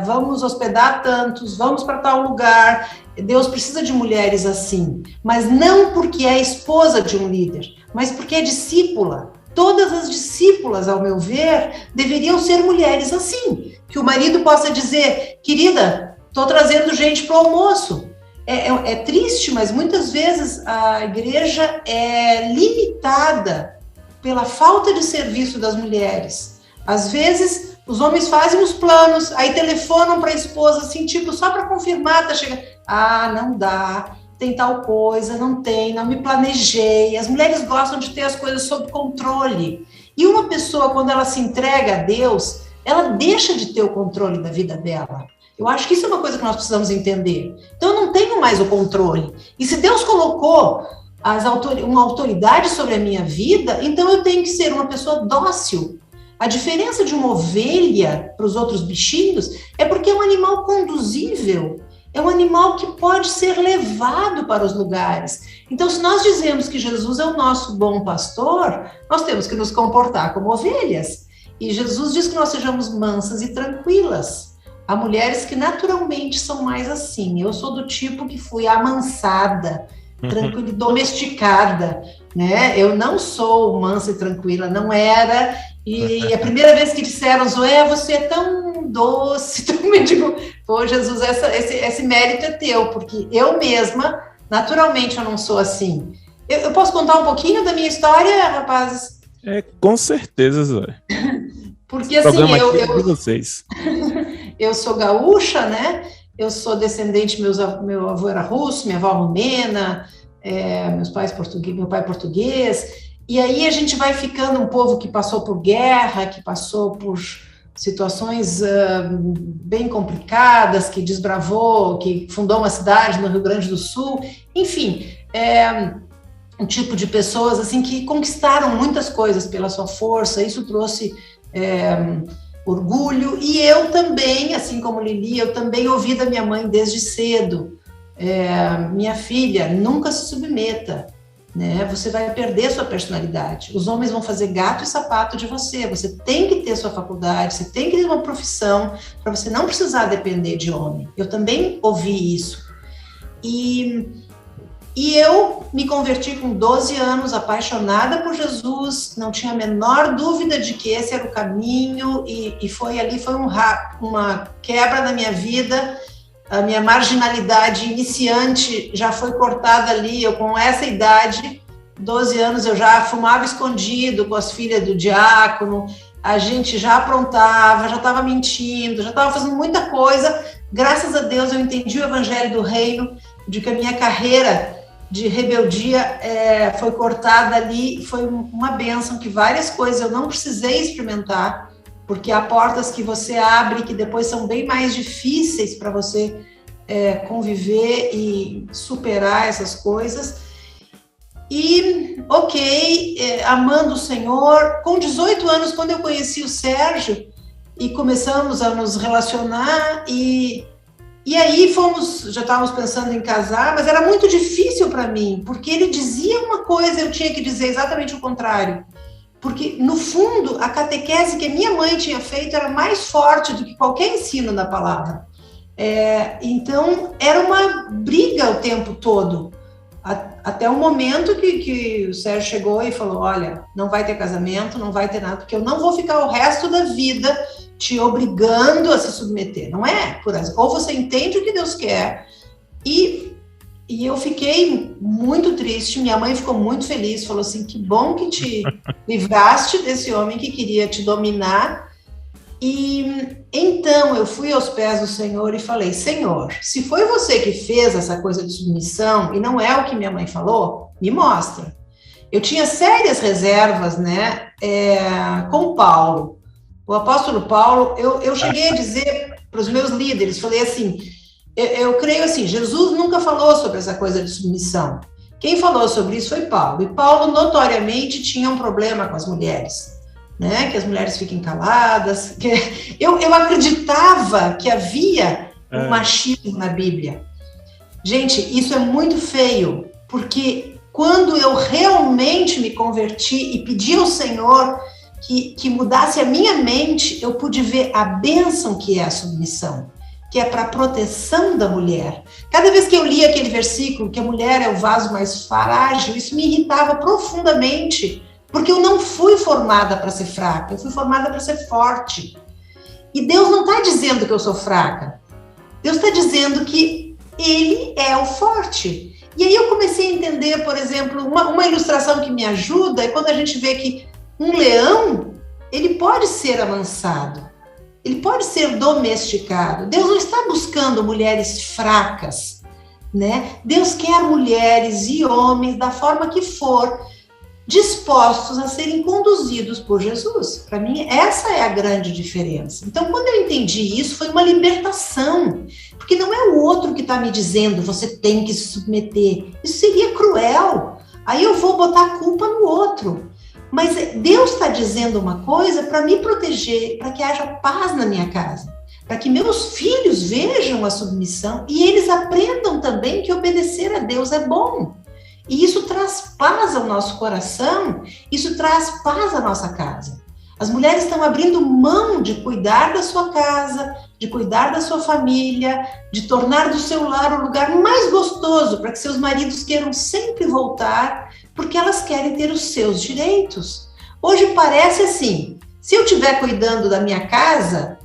vamos hospedar tantos, vamos para tal lugar. Deus precisa de mulheres assim, mas não porque é esposa de um líder, mas porque é discípula. Todas as discípulas, ao meu ver, deveriam ser mulheres assim, que o marido possa dizer: querida, estou trazendo gente para o almoço. É triste, mas muitas vezes a igreja é limitada pela falta de serviço das mulheres. Às vezes, os homens fazem os planos, aí telefonam para a esposa, assim, tipo, só para confirmar, tá chegando. Ah, não dá. Tem tal coisa, não me planejei. As mulheres gostam de ter as coisas sob controle. E uma pessoa, quando ela se entrega a Deus, ela deixa de ter o controle da vida dela. Eu acho que isso é uma coisa que nós precisamos entender. Então, eu não tenho mais o controle. E se Deus colocou uma autoridade sobre a minha vida, então eu tenho que ser uma pessoa dócil. A diferença de uma ovelha para os outros bichinhos é porque é um animal conduzível. É um animal que pode ser levado para os lugares. Então, se nós dizemos que Jesus é o nosso bom pastor, nós temos que nos comportar como ovelhas. E Jesus diz que nós sejamos mansas e tranquilas. Há mulheres que naturalmente são mais assim. Eu sou do tipo que fui amansada, tranquila e domesticada, né? Eu não sou mansa e tranquila, não era. E a primeira vez que disseram: Zoé, você é tão doce, eu digo: pô, Jesus, esse mérito é teu, porque eu mesma, naturalmente, eu não sou assim. Eu posso contar um pouquinho da minha história, rapazes? Com certeza, Zoé. Porque assim, eu sou gaúcha, né? Eu sou descendente, meu avô era russo, minha avó romena, meu pai português. E aí a gente vai ficando um povo que passou por guerra, que passou por situações bem complicadas, que desbravou, que fundou uma cidade no Rio Grande do Sul. Enfim, um tipo de pessoas assim que conquistaram muitas coisas pela sua força. Isso trouxe orgulho. E eu também, assim como Lili, eu também ouvi da minha mãe desde cedo: minha filha, nunca se submeta. Né? Você vai perder sua personalidade. Os homens vão fazer gato e sapato de você. Você tem que ter sua faculdade, você tem que ter uma profissão para você não precisar depender de homem. Eu também ouvi isso. E E eu me converti com 12 anos, apaixonada por Jesus, não tinha a menor dúvida de que esse era o caminho, e foi uma quebra na minha vida. A minha marginalidade iniciante já foi cortada ali. Eu, com essa idade, 12 anos, eu já fumava escondido com as filhas do diácono, a gente já aprontava, já estava mentindo, já estava fazendo muita coisa. Graças a Deus eu entendi o evangelho do reino, de que a minha carreira de rebeldia foi cortada ali. Foi uma bênção, que várias coisas eu não precisei experimentar, porque há portas que você abre que depois são bem mais difíceis para você conviver e superar essas coisas. E, amando o Senhor, com 18 anos, quando eu conheci o Sérgio, e começamos a nos relacionar, e aí já estávamos pensando em casar, mas era muito difícil para mim, porque ele dizia uma coisa, eu tinha que dizer exatamente o contrário. Porque, no fundo, a catequese que a minha mãe tinha feito era mais forte do que qualquer ensino da palavra. Então, era uma briga o tempo todo. Até o momento que o Sérgio chegou e falou: olha, não vai ter casamento, não vai ter nada, porque eu não vou ficar o resto da vida te obrigando a se submeter. Não é por assim. Ou você entende o que Deus quer. E eu fiquei muito triste, minha mãe ficou muito feliz, falou assim: que bom que te livraste desse homem que queria te dominar. E então eu fui aos pés do Senhor e falei: Senhor, se foi você que fez essa coisa de submissão e não é o que minha mãe falou, me mostra. Eu tinha sérias reservas, né, com Paulo. O apóstolo Paulo, eu cheguei a dizer para os meus líderes, falei assim: eu creio assim, Jesus nunca falou sobre essa coisa de submissão. Quem falou sobre isso foi Paulo. E Paulo notoriamente tinha um problema com as mulheres, né? Que as mulheres fiquem caladas. Eu acreditava que havia um machismo na Bíblia. Gente, isso é muito feio, porque quando eu realmente me converti e pedi ao Senhor que mudasse a minha mente, eu pude ver a bênção que é a submissão, que é para a proteção da mulher. Cada vez que eu lia aquele versículo, que a mulher é o vaso mais frágil, isso me irritava profundamente, porque eu não fui formada para ser fraca, eu fui formada para ser forte. E Deus não está dizendo que eu sou fraca, Deus está dizendo que Ele é o forte. E aí eu comecei a entender, por exemplo, uma ilustração que me ajuda é quando a gente vê que um leão, ele pode ser amansado, ele pode ser domesticado. Deus não está buscando mulheres fracas, né? Deus quer mulheres e homens, da forma que for, dispostos a serem conduzidos por Jesus. Para mim, essa é a grande diferença. Então, quando eu entendi isso, foi uma libertação, porque não é o outro que está me dizendo: você tem que se submeter. Isso seria cruel. Aí eu vou botar a culpa no outro. Mas Deus está dizendo uma coisa para me proteger, para que haja paz na minha casa, para que meus filhos vejam a submissão e eles aprendam também que obedecer a Deus é bom. E isso traz paz ao nosso coração, isso traz paz à nossa casa. As mulheres estão abrindo mão de cuidar da sua casa, de cuidar da sua família, de tornar do seu lar o lugar mais gostoso para que seus maridos queiram sempre voltar, porque elas querem ter os seus direitos. Hoje parece assim: se eu estiver cuidando da minha casa,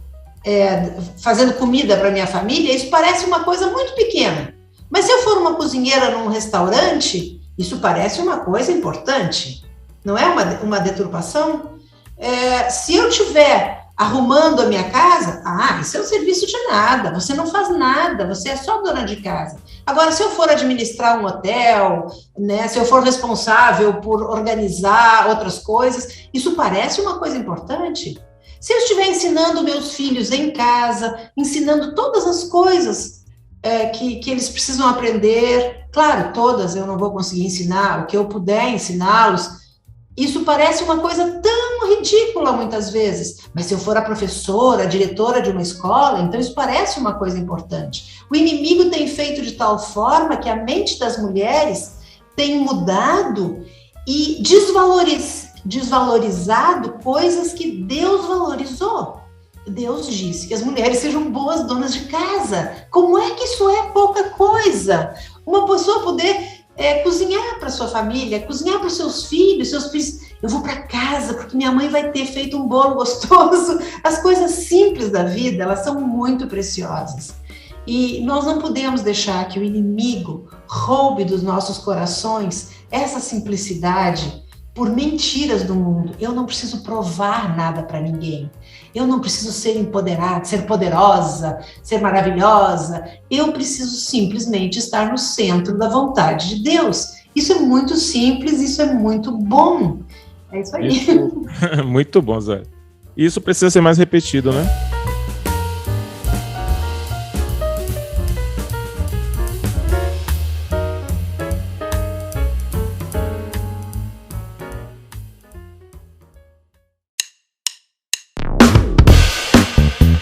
fazendo comida para minha família, isso parece uma coisa muito pequena. Mas se eu for uma cozinheira num restaurante, isso parece uma coisa importante. Não é uma deturpação? Se eu estiver arrumando a minha casa, isso é um serviço de nada, você não faz nada, você é só dona de casa. Agora, se eu for administrar um hotel, né, se eu for responsável por organizar outras coisas, isso parece uma coisa importante. Se eu estiver ensinando meus filhos em casa, ensinando todas as coisas que eles precisam aprender, claro, todas eu não vou conseguir ensinar, o que eu puder ensiná-los, isso parece uma coisa tão ridícula muitas vezes, mas se eu for a professora, a diretora de uma escola, então isso parece uma coisa importante. O inimigo tem feito de tal forma que a mente das mulheres tem mudado e desvalorizado coisas que Deus valorizou. Deus disse que as mulheres sejam boas donas de casa. Como é que isso é pouca coisa? Uma pessoa poder cozinhar para sua família, cozinhar para os seus filhos. Eu vou para casa porque minha mãe vai ter feito um bolo gostoso. As coisas simples da vida, elas são muito preciosas. E nós não podemos deixar que o inimigo roube dos nossos corações essa simplicidade por mentiras do mundo. Eu não preciso provar nada para ninguém. Eu não preciso ser empoderada, ser poderosa, ser maravilhosa. Eu preciso simplesmente estar no centro da vontade de Deus. Isso é muito simples, isso é muito bom. É isso aí. Muito bom, Zé. Isso precisa ser mais repetido, né?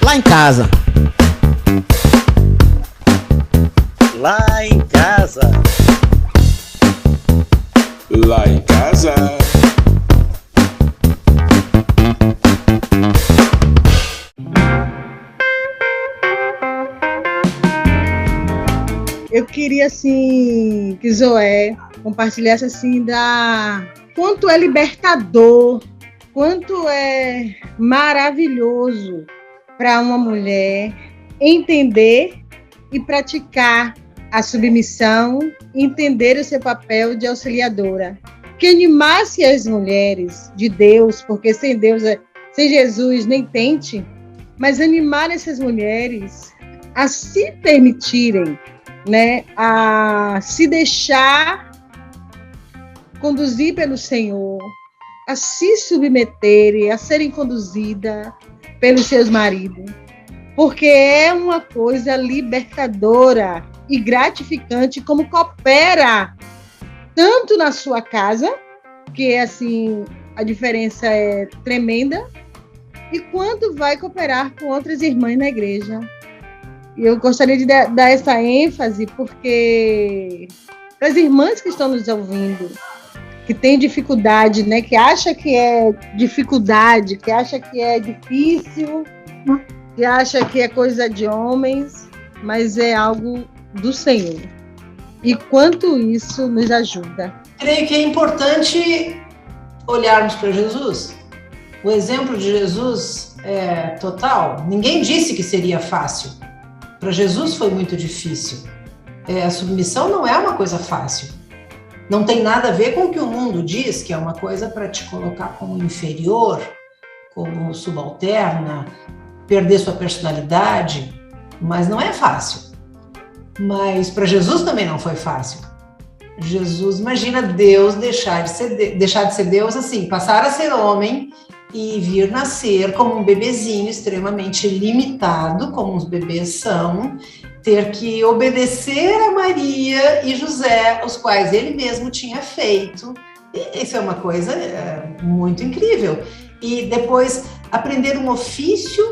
Lá em casa. Lá em casa. Lá em casa. Eu queria, assim, que Zoé compartilhasse, assim, da quanto é libertador, quanto é maravilhoso para uma mulher entender e praticar a submissão, entender o seu papel de auxiliadora. Que animasse as mulheres de Deus, porque sem Deus, sem Jesus, nem tente, mas animar essas mulheres a se permitirem, né, a se deixar conduzir pelo Senhor, a se submeterem, a serem conduzidas pelos seus maridos, porque é uma coisa libertadora e gratificante, como coopera tanto na sua casa, que assim a diferença é tremenda, e quanto vai cooperar com outras irmãs na igreja. E eu gostaria de dar essa ênfase, porque para as irmãs que estão nos ouvindo, que tem dificuldade, né, que acha que é dificuldade, que acha que é difícil, que acha que é coisa de homens, mas é algo do Senhor. E quanto isso nos ajuda. Creio que é importante olharmos para Jesus. O exemplo de Jesus é total. Ninguém disse que seria fácil. Para Jesus foi muito difícil. A submissão não é uma coisa fácil. Não tem nada a ver com o que o mundo diz, que é uma coisa para te colocar como inferior, como subalterna, perder sua personalidade, mas não é fácil. Mas para Jesus também não foi fácil. Jesus, imagina Deus deixar de ser Deus, assim, passar a ser homem e vir nascer como um bebezinho extremamente limitado, como os bebês são, ter que obedecer a Maria e José, os quais ele mesmo tinha feito. E isso é uma coisa muito incrível. E depois aprender um ofício,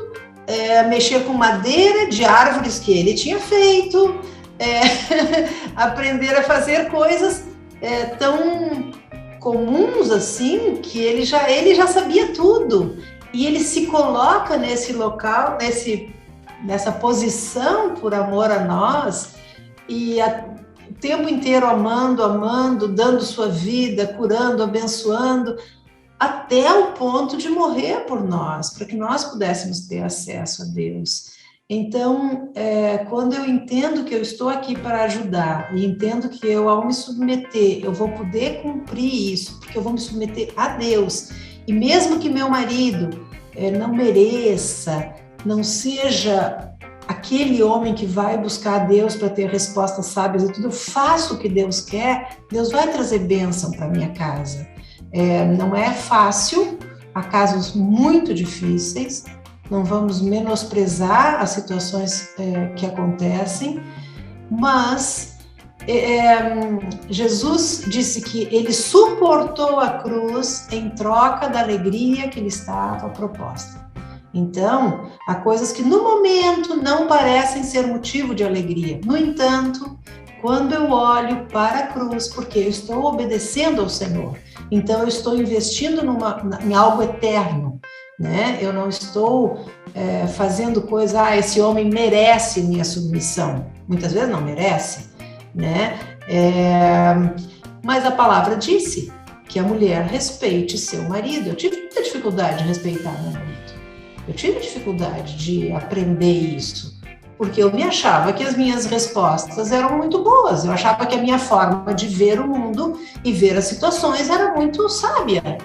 mexer com madeira de árvores que ele tinha feito, aprender a fazer coisas tão comuns assim, que ele já sabia tudo. E ele se coloca nesse local, nessa posição por amor a nós, e o tempo inteiro amando, dando sua vida, curando, abençoando, até o ponto de morrer por nós, para que nós pudéssemos ter acesso a Deus. Então, quando eu entendo que eu estou aqui para ajudar, e entendo que eu, ao me submeter, eu vou poder cumprir isso, porque eu vou me submeter a Deus, e mesmo que meu marido não mereça, não seja aquele homem que vai buscar a Deus para ter respostas sábias e tudo, eu faço o que Deus quer, Deus vai trazer bênção para minha casa. Não é fácil, há casos muito difíceis, não vamos menosprezar as situações que acontecem, mas Jesus disse que ele suportou a cruz em troca da alegria que lhe estava proposta. Então, há coisas que no momento não parecem ser motivo de alegria. No entanto, quando eu olho para a cruz, porque eu estou obedecendo ao Senhor, então eu estou investindo em algo eterno, né? Eu não estou fazendo coisa, esse homem merece minha submissão. Muitas vezes não merece, né? Mas a palavra disse que a mulher respeite seu marido. Eu tive muita dificuldade de respeitar meu marido. Eu tive dificuldade de aprender isso, porque eu me achava que as minhas respostas eram muito boas. Eu achava que a minha forma de ver o mundo e ver as situações era muito sábia.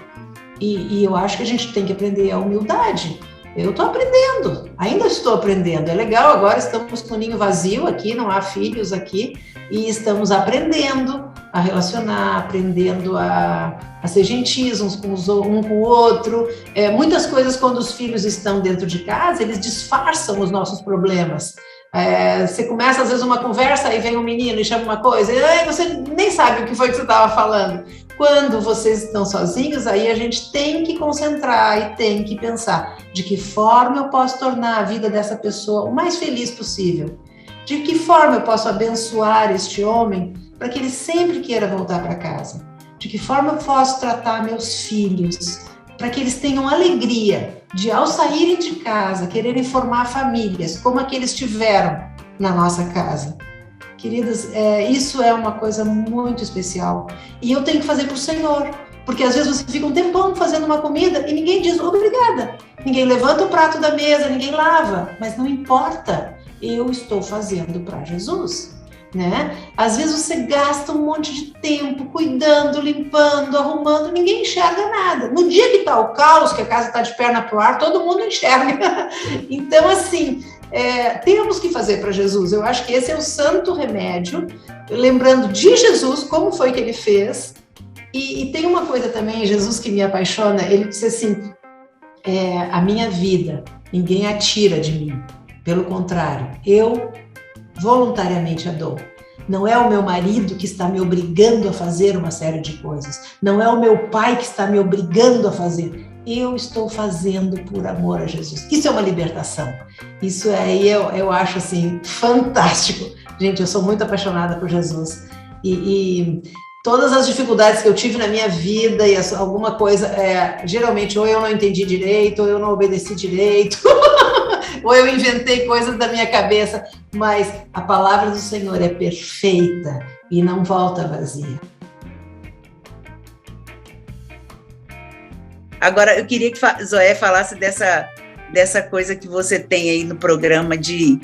E eu acho que a gente tem que aprender a humildade. Eu estou aprendendo, ainda estou aprendendo. É legal, agora estamos com o ninho vazio aqui, não há filhos aqui, e estamos aprendendo a relacionar, aprendendo a ser gentis um com o outro. Muitas coisas, quando os filhos estão dentro de casa, eles disfarçam os nossos problemas. Você começa, às vezes, uma conversa, aí vem um menino e chama uma coisa, e você nem sabe o que foi que você estava falando. Quando vocês estão sozinhos, aí a gente tem que concentrar e tem que pensar de que forma eu posso tornar a vida dessa pessoa o mais feliz possível. De que forma eu posso abençoar este homem para que ele sempre queira voltar para casa? De que forma eu posso tratar meus filhos para que eles tenham alegria de, ao saírem de casa, quererem formar famílias como a que eles tiveram na nossa casa? Queridas, isso é uma coisa muito especial. E eu tenho que fazer para o Senhor. Porque às vezes você fica um tempão fazendo uma comida e ninguém diz obrigada. Ninguém levanta o prato da mesa, ninguém lava. Mas não importa, eu estou fazendo para Jesus, né? Às vezes você gasta um monte de tempo cuidando, limpando, arrumando, ninguém enxerga nada. No dia que está o caos, que a casa está de perna para o ar, todo mundo enxerga. Então, assim, temos que fazer para Jesus. Eu acho que esse é o santo remédio, lembrando de Jesus, como foi que ele fez. E tem uma coisa também, Jesus, que me apaixona, ele disse assim, a minha vida, ninguém a tira de mim, pelo contrário, eu voluntariamente a dou. Não é o meu marido que está me obrigando a fazer uma série de coisas, não é o meu pai que está me obrigando a fazer, eu estou fazendo por amor a Jesus. Isso é uma libertação, isso aí eu acho assim, fantástico. Gente, eu sou muito apaixonada por Jesus, e todas as dificuldades que eu tive na minha vida e alguma coisa, geralmente ou eu não entendi direito, ou eu não obedeci direito, ou eu inventei coisas da minha cabeça, mas a palavra do Senhor é perfeita e não volta vazia. Agora, eu queria que Zoé falasse dessa coisa que você tem aí no programa de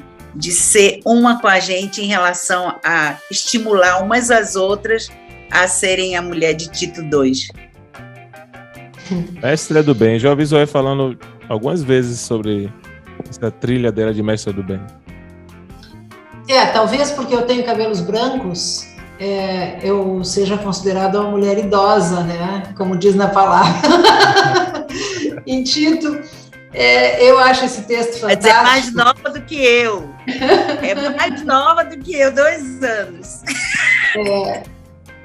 ser uma com a gente em relação a estimular umas às outras a serem a mulher de Tito II. Mestra do bem. Já ouvi Zoé falando algumas vezes sobre essa trilha dela de mestra do bem. Talvez porque eu tenho cabelos brancos, eu seja considerada uma mulher idosa, né? Como diz na palavra. Em Tito, eu acho esse texto fantástico. É mais nova do que eu. É mais nova do que eu, 2 anos.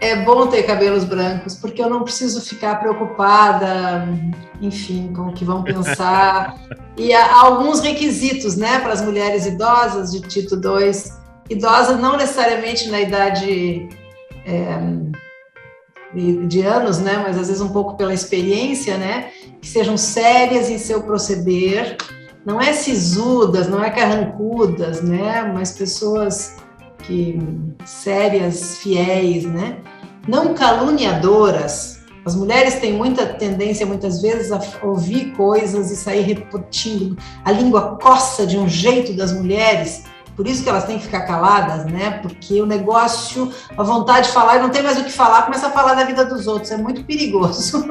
É bom ter cabelos brancos, porque eu não preciso ficar preocupada, enfim, com o que vão pensar. E há alguns requisitos, né, para as mulheres idosas de Tito II. Idosa não necessariamente na idade de anos, né, mas às vezes um pouco pela experiência, né, que sejam sérias em seu proceder, não é sisudas, não é carrancudas, né, mas pessoas sérias, fiéis, né? Não caluniadoras. As mulheres têm muita tendência, muitas vezes, a ouvir coisas e sair repetindo. A língua coça de um jeito das mulheres, por isso que elas têm que ficar caladas, né? Porque o negócio, a vontade de falar, e não tem mais o que falar, começa a falar da vida dos outros, é muito perigoso.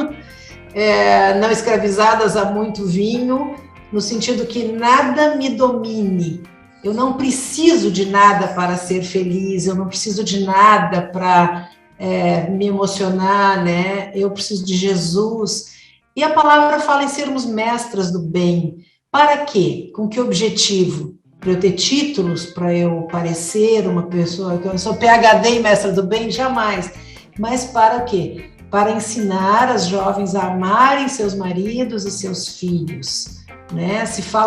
Não escravizadas a muito vinho, no sentido que nada me domine. Eu não preciso de nada para ser feliz, eu não preciso de nada para me emocionar, né? Eu preciso de Jesus. E a palavra fala em sermos mestras do bem. Para quê? Com que objetivo? Para eu ter títulos, para eu parecer uma pessoa que eu sou PhD em mestra do bem? Jamais. Mas para quê? Para ensinar as jovens a amarem seus maridos e seus filhos. né?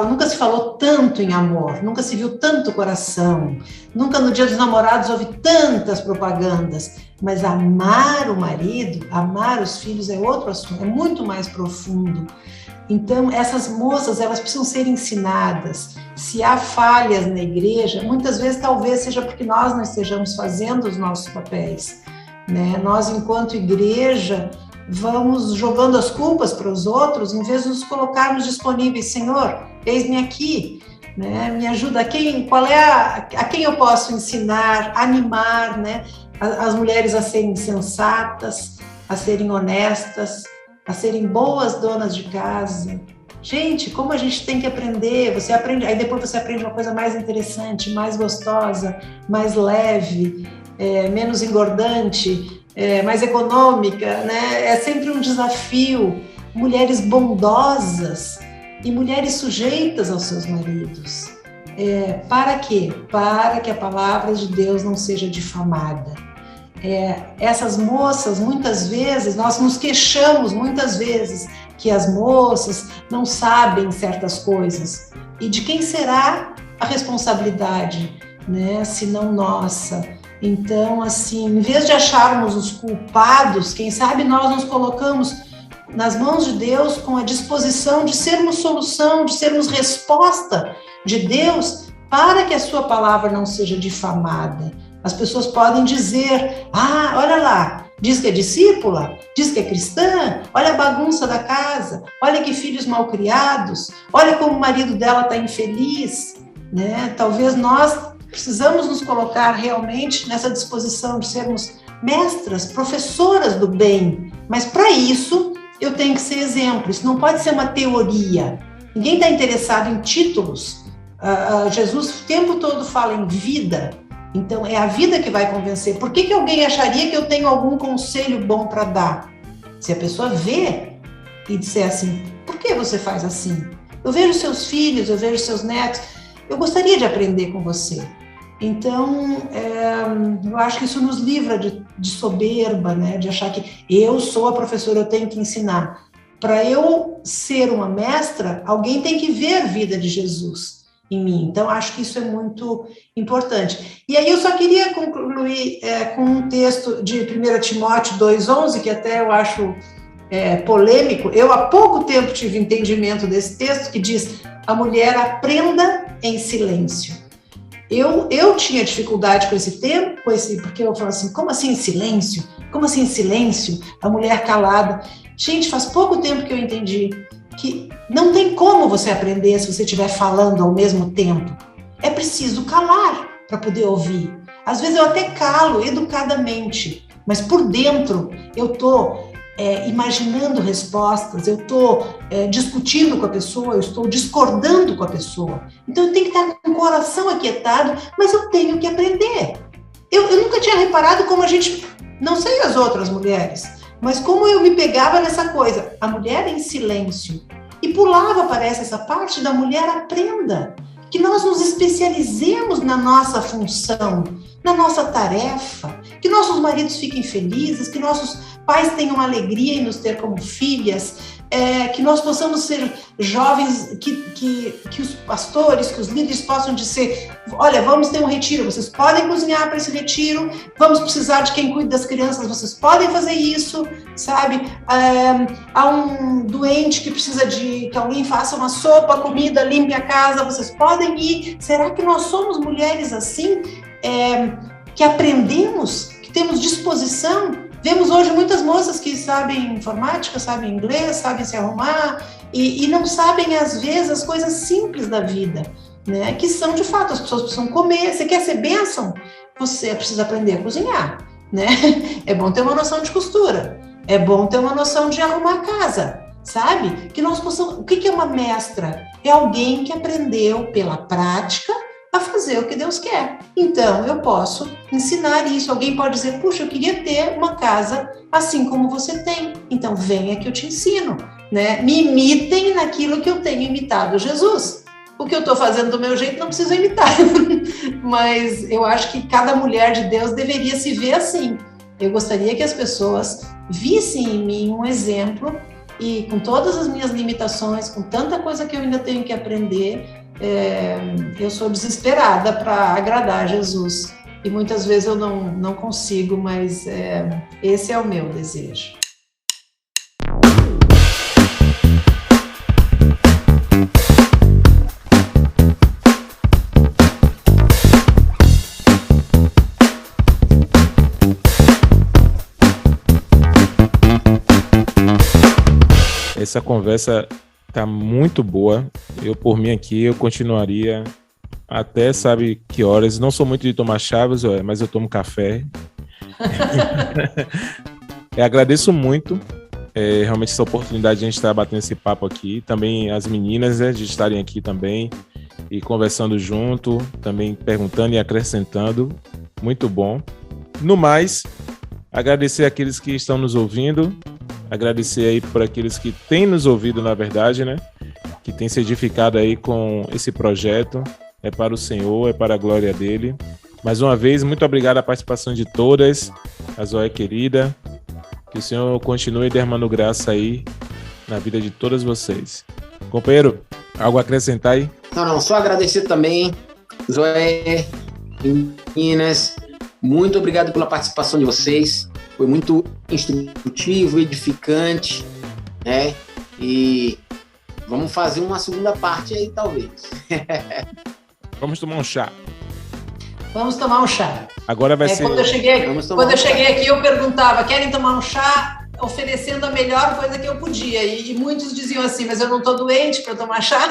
Nunca se falou tanto em amor, nunca se viu tanto coração, nunca no Dia dos Namorados houve tantas propagandas, mas amar o marido, amar os filhos é outro assunto, é muito mais profundo. Então, essas moças, elas precisam ser ensinadas. Se há falhas na igreja, muitas vezes talvez seja porque nós não estejamos fazendo os nossos papéis, né? Nós, enquanto igreja, vamos jogando as culpas para os outros, em vez de nos colocarmos disponíveis. Senhor, eis-me aqui, né? Me ajuda. A quem eu posso ensinar, animar, né? As mulheres a serem sensatas, a serem honestas, a serem boas donas de casa. Gente, como a gente tem que aprender. Você aprende, aí depois você aprende uma coisa mais interessante, mais gostosa, mais leve, menos engordante, mais econômica, né? É sempre um desafio. Mulheres bondosas e mulheres sujeitas aos seus maridos. Para quê? Para que a palavra de Deus não seja difamada. Essas moças, muitas vezes, nós nos queixamos muitas vezes que as moças não sabem certas coisas. E de quem será a responsabilidade, né? Se não nossa. Então, assim, em vez de acharmos os culpados, quem sabe nós nos colocamos nas mãos de Deus com a disposição de sermos solução, de sermos resposta de Deus para que a sua palavra não seja difamada. As pessoas podem dizer, olha lá, diz que é discípula, diz que é cristã, olha a bagunça da casa, olha que filhos mal criados, olha como o marido dela está infeliz, né? Talvez nós precisamos nos colocar realmente nessa disposição de sermos mestras, professoras do bem, mas para isso eu tenho que ser exemplo, isso não pode ser uma teoria. Ninguém está interessado em títulos. Jesus o tempo todo fala em vida. Então, é a vida que vai convencer. Por que alguém acharia que eu tenho algum conselho bom para dar? Se a pessoa vê e disser assim, por que você faz assim? Eu vejo seus filhos, eu vejo seus netos, eu gostaria de aprender com você. Então, eu acho que isso nos livra de soberba, né? De achar que eu sou a professora, eu tenho que ensinar. Para eu ser uma mestra, alguém tem que ver a vida de Jesus em mim. Então, acho que isso é muito importante. E aí eu só queria concluir com um texto de 1 Timóteo 2,11, que até eu acho polêmico. Eu, há pouco tempo, tive entendimento desse texto, que diz, a mulher aprenda em silêncio. Eu tinha dificuldade com esse tempo, porque eu falo assim, como assim em silêncio? Como assim em silêncio? A mulher calada. Gente, faz pouco tempo que eu entendi que não tem como você aprender se você estiver falando ao mesmo tempo. É preciso calar para poder ouvir. Às vezes eu até calo educadamente, mas por dentro eu estou imaginando respostas, eu estou discutindo com a pessoa, eu estou discordando com a pessoa. Então eu tenho que estar com o coração aquietado, mas eu tenho que aprender. Eu nunca tinha reparado como a gente, não sei as outras mulheres, mas como eu me pegava nessa coisa, a mulher em silêncio, e pulava, parece, essa parte da mulher aprenda, que nós nos especializemos na nossa função, na nossa tarefa, que nossos maridos fiquem felizes, que nossos pais tenham alegria em nos ter como filhas, que nós possamos ser jovens, que os pastores, que os líderes possam dizer, olha, vamos ter um retiro, vocês podem cozinhar para esse retiro, vamos precisar de quem cuide das crianças, vocês podem fazer isso, sabe? Há um doente que precisa que alguém faça uma sopa, comida, limpe a casa, vocês podem ir. Será que nós somos mulheres assim, que aprendemos, que temos disposição? Vemos hoje muitas moças que sabem informática, sabem inglês, sabem se arrumar e não sabem, às vezes, as coisas simples da vida, né? Que são, de fato, as pessoas precisam comer. Você quer ser bênção? Você precisa aprender a cozinhar, né? É bom ter uma noção de costura, é bom ter uma noção de arrumar a casa, sabe? Que nós possamos... O que é uma mestra? É alguém que aprendeu pela prática a fazer o que Deus quer. Então, eu posso ensinar isso. Alguém pode dizer, puxa, eu queria ter uma casa assim como você tem. Então, venha que eu te ensino, né? Me imitem naquilo que eu tenho imitado Jesus. O que eu estou fazendo do meu jeito não preciso imitar. Mas eu acho que cada mulher de Deus deveria se ver assim. Eu gostaria que as pessoas vissem em mim um exemplo e com todas as minhas limitações, com tanta coisa que eu ainda tenho que aprender, eu sou desesperada para agradar Jesus. E muitas vezes eu não consigo, mas esse é o meu desejo. Essa conversa tá muito boa. Eu, por mim aqui, eu continuaria até sabe que horas. Não sou muito de tomar chá, mas eu tomo café. Agradeço muito realmente essa oportunidade de a gente estar batendo esse papo aqui. Também as meninas, de estarem aqui também e conversando junto, também perguntando e acrescentando. Muito bom. No mais, agradecer àqueles que estão nos ouvindo. Agradecer aí por aqueles que têm nos ouvido, na verdade, né? Que têm se edificado aí com esse projeto. É para o Senhor, é para a glória dele. Mais uma vez, muito obrigado à participação de todas. A Zoé querida. Que o Senhor continue derramando graça aí na vida de todas vocês. Companheiro, algo a acrescentar aí? Não, só agradecer também, Zoé, meninas. Muito obrigado pela participação de vocês. Foi muito instrutivo, edificante, né? E vamos fazer uma segunda parte aí, talvez. Vamos tomar um chá. Vamos tomar um chá. Agora vai ser... Quando eu cheguei aqui, eu perguntava, querem tomar um chá? Oferecendo a melhor coisa que eu podia. E muitos diziam assim, mas eu não estou doente para tomar chá.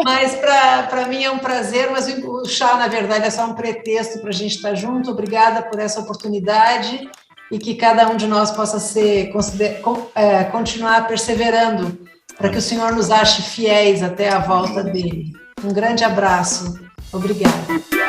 Mas para mim é um prazer, mas o chá, na verdade, é só um pretexto para a gente estar junto. Obrigada por essa oportunidade e que cada um de nós possa continuar perseverando para que o Senhor nos ache fiéis até a volta dele. Um grande abraço. Obrigada.